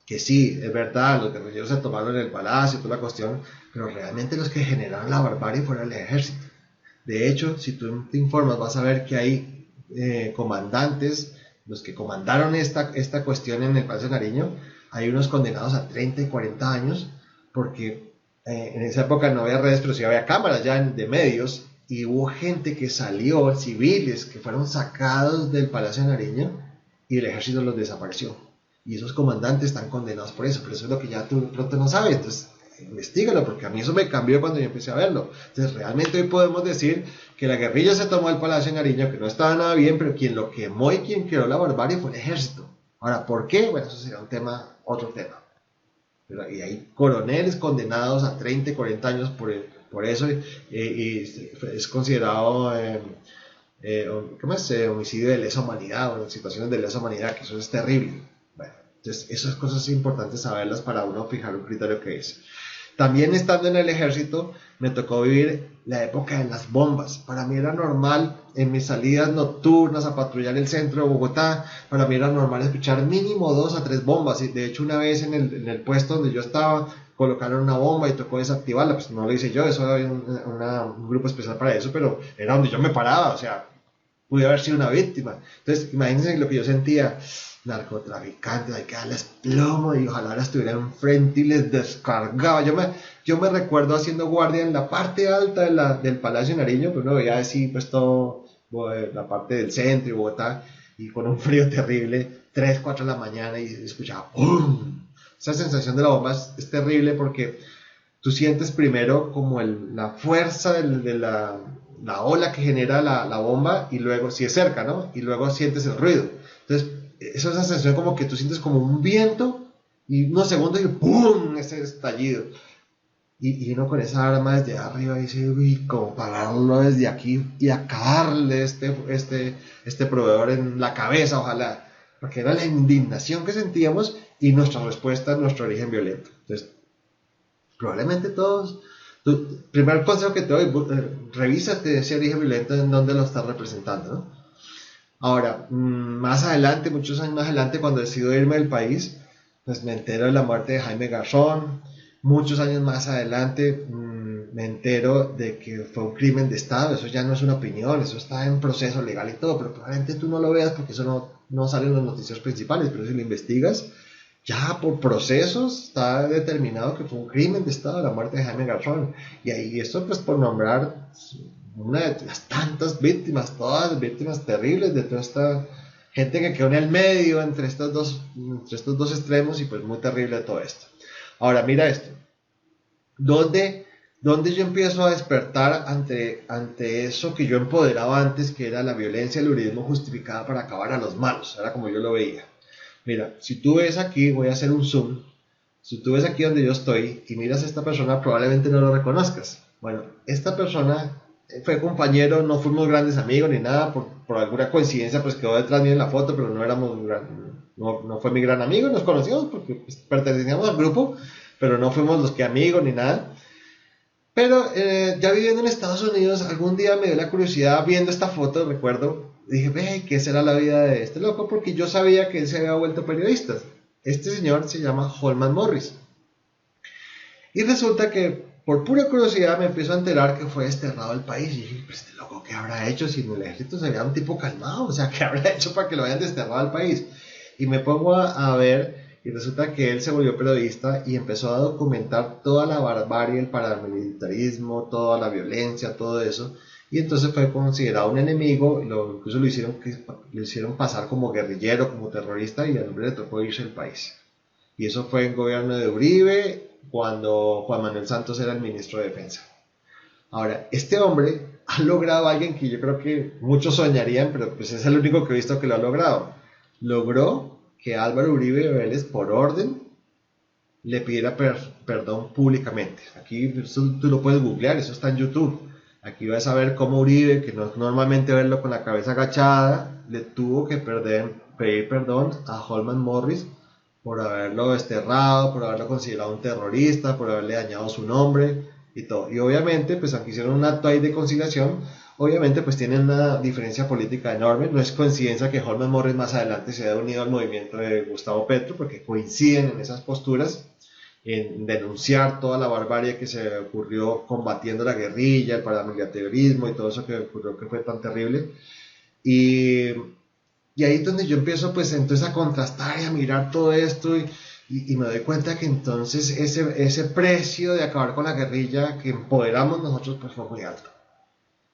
S1: que sí, es verdad, los guerrilleros se tomaron el palacio, toda la cuestión, pero realmente los que generaron la barbarie fueron el ejército. De hecho, si tú te informas, vas a ver que hay comandantes, los que comandaron esta cuestión en el Palacio de Nariño, hay unos condenados a 30 y 40 años, porque en esa época no había redes, pero sí había cámaras ya de medios, y hubo gente que salió, civiles, que fueron sacados del Palacio de Nariño, y el ejército los desapareció. Y esos comandantes están condenados por eso, pero eso es lo que ya tú pronto no sabes. Entonces, investígalo, porque a mí eso me cambió cuando yo empecé a verlo. Entonces, realmente hoy podemos decir que la guerrilla se tomó el Palacio de Nariño, que no estaba nada bien, pero quien lo quemó y quien creó la barbarie fue el ejército. Ahora, ¿por qué? Bueno, eso sería otro tema. Y hay coroneles condenados a 30 y 40 años por eso, y es considerado homicidio de lesa humanidad, o situaciones de lesa humanidad, que eso es terrible. Bueno, entonces esas cosas es importante saberlas para uno fijar un criterio que es. También estando en el ejército me tocó vivir la época de las bombas. Para mí era normal en mis salidas nocturnas a patrullar el centro de Bogotá, para mí era normal escuchar mínimo 2 a 3 bombas. Y de hecho una vez en el puesto donde yo estaba colocaron una bomba y tocó desactivarla. Pues no lo hice yo, eso había un grupo especial para eso, pero era donde yo me paraba, o sea, pude haber sido una víctima. Entonces imagínense lo que yo sentía. Narcotraficantes, hay que darles plomo y ojalá ahora estuviera enfrente y les descargaba. Yo me recuerdo haciendo guardia en la parte alta del Palacio de Nariño, pero uno veía así pues todo la parte del centro y Bogotá, y con un frío terrible, 3, 4 de la mañana, y escuchaba ¡pum! Esa sensación de la bomba es terrible, porque tú sientes primero como la fuerza de la ola que genera la bomba, y luego, si es cerca, ¿no? Y luego sientes el ruido. Entonces, esa sensación como que tú sientes como un viento, y unos segundos y ¡pum! Ese estallido. Y uno con esa arma desde arriba dice, uy, como pararlo desde aquí y acabarle este proveedor en la cabeza, ojalá. Porque era la indignación que sentíamos y nuestra respuesta a nuestro origen violento. Entonces, probablemente todos... Primer consejo que te doy, revísate ese origen violento en dónde lo estás representando, ¿no? Ahora, más adelante, muchos años más adelante, cuando decido irme del país, pues me entero de la muerte de Jaime Garzón. Muchos años más adelante me entero de que fue un crimen de Estado. Eso ya no es una opinión, eso está en proceso legal y todo, pero probablemente tú no lo veas porque eso no sale en los noticiarios principales, pero si lo investigas, ya por procesos está determinado que fue un crimen de Estado la muerte de Jaime Garzón. Y ahí esto pues por nombrar una de las tantas víctimas, todas víctimas terribles de toda esta gente que quedó en el medio entre estos dos extremos, y pues muy terrible todo esto. Ahora mira esto, ¿dónde yo empiezo a despertar ante eso que yo empoderaba antes, que era la violencia, el uribismo justificada para acabar a los malos? Era como yo lo veía. Mira, si tú ves aquí, voy a hacer un zoom, si tú ves aquí donde yo estoy y miras a esta persona, probablemente no lo reconozcas. Bueno, esta persona fue compañero, no fuimos grandes amigos ni nada, por alguna coincidencia pues quedó detrás mío en la foto, pero no fue mi gran amigo. Nos conocíamos porque pues, pertenecíamos al grupo, pero no fuimos los que amigos ni nada. Pero ya viviendo en Estados Unidos, algún día me dio la curiosidad viendo esta foto, recuerdo, dije, ve, ¿qué será la vida de este loco? Porque yo sabía que él se había vuelto periodista. Este señor se llama Holman Morris. Y resulta que por pura curiosidad me empiezo a enterar que fue desterrado del país. Y dije, pues este loco, ¿qué habrá hecho? Si en el ejército se veía un tipo calmado, o sea, ¿qué habrá hecho para que lo hayan desterrado del país? Y me pongo a ver, Y resulta que él se volvió periodista y empezó a documentar toda la barbarie, el paramilitarismo, toda la violencia, todo eso. Y entonces fue considerado un enemigo, incluso lo hicieron pasar como guerrillero, como terrorista, y al hombre le tocó irse del país. Y eso fue en gobierno de Uribe, cuando Juan Manuel Santos era el ministro de Defensa. Ahora, este hombre ha logrado alguien que yo creo que muchos soñarían, pero pues es el único que he visto que lo ha logrado. Logró que Álvaro Uribe Vélez, por orden, le pidiera perdón públicamente. Aquí tú lo puedes googlear, eso está en YouTube. Aquí vas a ver cómo Uribe, que no es normalmente verlo con la cabeza agachada, le tuvo que pedir perdón a Holman Morris por haberlo desterrado, por haberlo considerado un terrorista, por haberle dañado su nombre y todo. Y obviamente, pues aunque hicieron un acto ahí de conciliación, obviamente pues tienen una diferencia política enorme. No es coincidencia que Holman Morris más adelante se haya unido al movimiento de Gustavo Petro, porque coinciden en esas posturas, en denunciar toda la barbarie que se ocurrió combatiendo la guerrilla, el paramilitarismo y todo eso que ocurrió, que fue tan terrible. Y ahí es donde yo empiezo pues entonces a contrastar y a mirar todo esto y me doy cuenta que entonces ese precio de acabar con la guerrilla que empoderamos nosotros pues fue muy alto.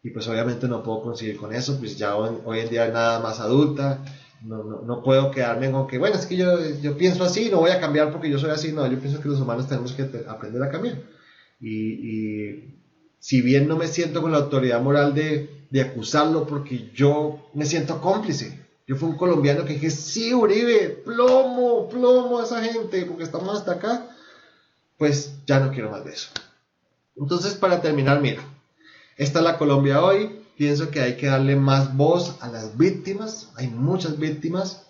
S1: Y pues obviamente no puedo conseguir con eso, pues ya hoy en día nada más adulta, no puedo quedarme con que, bueno, es que yo pienso así, no voy a cambiar porque yo soy así, no, yo pienso que los humanos tenemos que aprender a cambiar. Y si bien no me siento con la autoridad moral de acusarlo porque yo me siento cómplice. Yo fui un colombiano que dije, sí, Uribe, plomo a esa gente, porque estamos hasta acá, pues ya no quiero más de eso. Entonces, para terminar, mira, esta es la Colombia hoy. Pienso que hay que darle más voz a las víctimas. Hay muchas víctimas.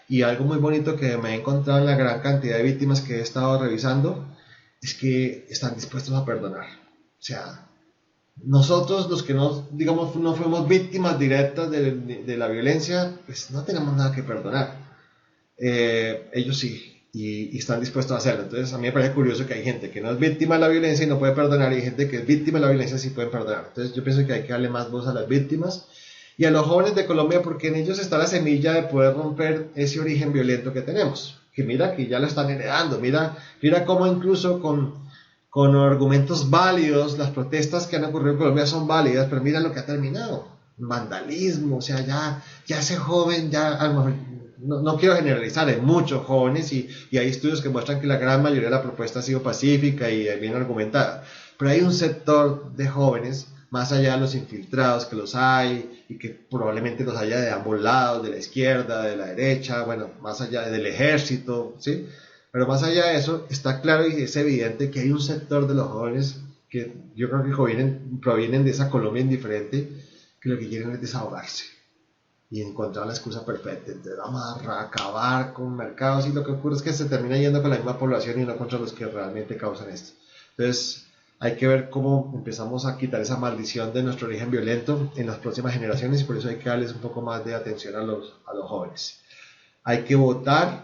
S1: Y algo muy bonito que me he encontrado en la gran cantidad de víctimas que he estado revisando es que están dispuestos a perdonar. O sea, nosotros los que no fuimos víctimas directas de la violencia, pues no tenemos nada que perdonar. Ellos sí. Y están dispuestos a hacerlo. Entonces a mí me parece curioso que hay gente que no es víctima de la violencia y no puede perdonar, y hay gente que es víctima de la violencia y sí pueden perdonar. Entonces yo pienso que hay que darle más voz a las víctimas y a los jóvenes de Colombia, porque en ellos está la semilla de poder romper ese origen violento que tenemos, que mira que ya lo están heredando. Mira cómo incluso con argumentos válidos las protestas que han ocurrido en Colombia son válidas, pero mira lo que ha terminado: vandalismo. O sea, ya ese joven, ya a lo mejor, no quiero generalizar, hay muchos jóvenes y hay estudios que muestran que la gran mayoría de la propuesta ha sido pacífica y bien argumentada, pero hay un sector de jóvenes, más allá de los infiltrados que los hay y que probablemente los haya de ambos lados, de la izquierda, de la derecha, bueno, más allá del ejército, ¿sí? Pero más allá de eso, está claro y es evidente que hay un sector de los jóvenes que yo creo que provienen de esa Colombia indiferente, que lo que quieren es desahogarse y encontrar la excusa perfecta. Entonces vamos a acabar con mercados, y lo que ocurre es que se termina yendo con la misma población y no contra los que realmente causan esto. Entonces hay que ver cómo empezamos a quitar esa maldición de nuestro origen violento en las próximas generaciones, y por eso hay que darles un poco más de atención a los jóvenes. Hay que votar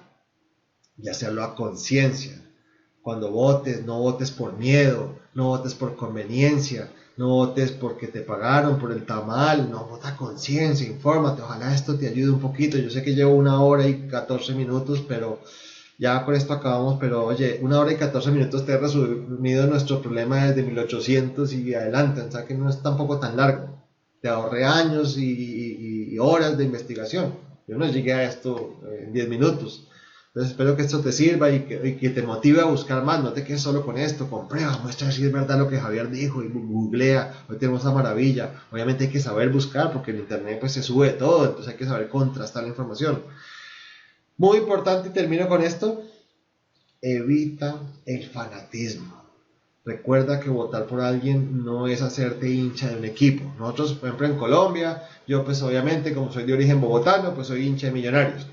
S1: y hacerlo a conciencia. Cuando votes, no votes por miedo, no votes por conveniencia, no votes porque te pagaron por el tamal, no, vota a conciencia, infórmate, ojalá esto te ayude un poquito. Yo sé que llevo 1 hora y 14 minutos, pero ya con esto acabamos. Pero oye, 1 hora y 14 minutos te he resumido nuestro problema desde 1800 y adelante, o sea que no es tampoco tan largo. Te ahorré años y horas de investigación. Yo no llegué a esto en 10 minutos. Entonces espero que esto te sirva y que te motive a buscar más. No te quedes solo con esto, comprueba, muestra si es verdad lo que Javier dijo y googlea. Hoy tenemos esa maravilla. Obviamente hay que saber buscar, porque en internet pues se sube todo, entonces hay que saber contrastar la información. Muy importante, y termino con esto: evita el fanatismo. Recuerda que votar por alguien no es hacerte hincha de un equipo. Nosotros, por ejemplo, en Colombia, yo pues obviamente, como soy de origen bogotano, pues soy hincha de Millonarios.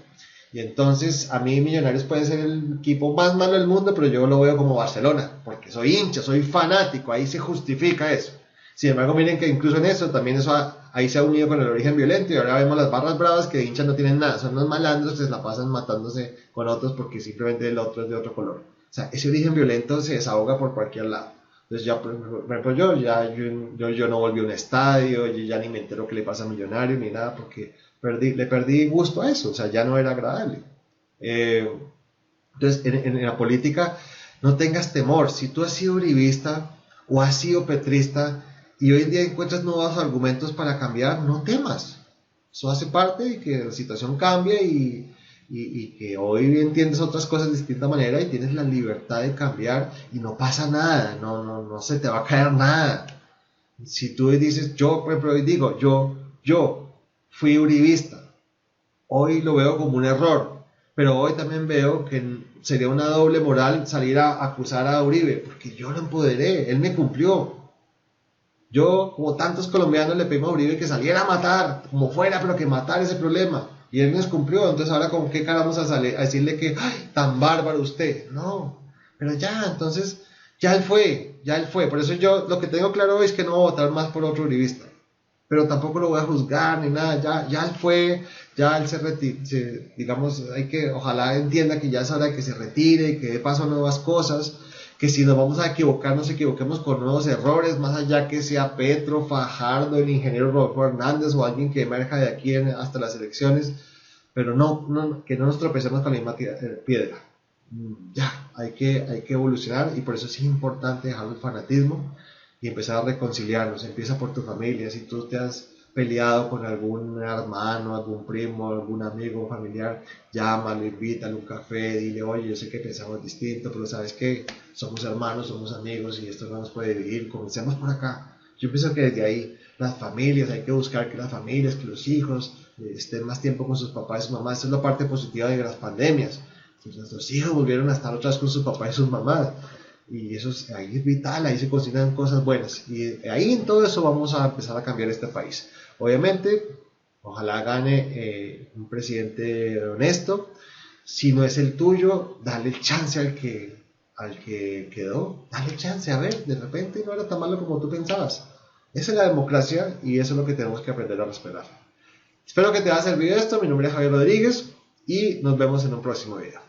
S1: Y entonces a mí Millonarios puede ser el equipo más malo del mundo, pero yo lo veo como Barcelona, porque soy hincha, soy fanático, ahí se justifica eso. Sin embargo, miren que incluso en eso, también ahí se ha unido con el origen violento, y ahora vemos las barras bravas que de hinchas no tienen nada, son unos malandros que se la pasan matándose con otros porque simplemente el otro es de otro color. O sea, ese origen violento se desahoga por cualquier lado. Entonces ya, por ejemplo, yo no volví a un estadio, yo ya ni me entero qué le pasa a Millonarios ni nada, porque le perdí gusto a eso. O sea, ya no era agradable. Entonces, en la política, no tengas temor. Si tú has sido uribista o has sido petrista y hoy en día encuentras nuevos argumentos para cambiar, no temas. Eso hace parte de que la situación cambie y que hoy entiendes otras cosas de distinta manera y tienes la libertad de cambiar y no pasa nada, no se te va a caer nada. Si tú dices, yo por ejemplo hoy digo, yo fui uribista, hoy lo veo como un error, pero hoy también veo que sería una doble moral salir a acusar a Uribe, porque yo lo empoderé, él me cumplió. Yo, como tantos colombianos, le pedimos a Uribe que saliera a matar, como fuera, pero que matara ese problema. Y él nos cumplió, entonces ahora con qué cara vamos a decirle que, ¡ay, tan bárbaro usted! No, pero ya, entonces, ya él fue. Por eso yo lo que tengo claro hoy es que no voy a votar más por otro uribista. Pero tampoco lo voy a juzgar ni nada, ya él fue, ya él digamos, ojalá entienda que ya es hora de que se retire y que dé paso a nuevas cosas, que si nos vamos a equivocar, nos equivoquemos con nuevos errores, más allá que sea Petro, Fajardo, el ingeniero Rodolfo Hernández o alguien que emerja de aquí hasta las elecciones, pero que no nos tropecemos con la misma piedra. Ya, hay que evolucionar y por eso es importante dejar el fanatismo y empezar a reconciliarnos. Empieza por tu familia. Si tú te has peleado con algún hermano, algún primo, algún amigo, familiar, llámalo, invítalo a un café, dile, oye, yo sé que pensamos distinto, pero sabes que somos hermanos, somos amigos y esto no nos puede dividir, comencemos por acá. Yo pienso que desde ahí las familias, hay que buscar que las familias, que los hijos estén más tiempo con sus papás y sus mamás. Esa es la parte positiva de las pandemias. Entonces, nuestros hijos volvieron a estar otra vez con sus papás y sus mamás. Y eso ahí es vital, ahí se cocinan cosas buenas. Y ahí en todo eso vamos a empezar a cambiar este país. Obviamente, ojalá gane un presidente honesto. Si no es el tuyo, dale chance al que quedó. Dale chance, a ver, de repente no era tan malo como tú pensabas. Esa es la democracia y eso es lo que tenemos que aprender a respetar. Espero que te haya servido esto. Mi nombre es Javier Rodríguez y nos vemos en un próximo video.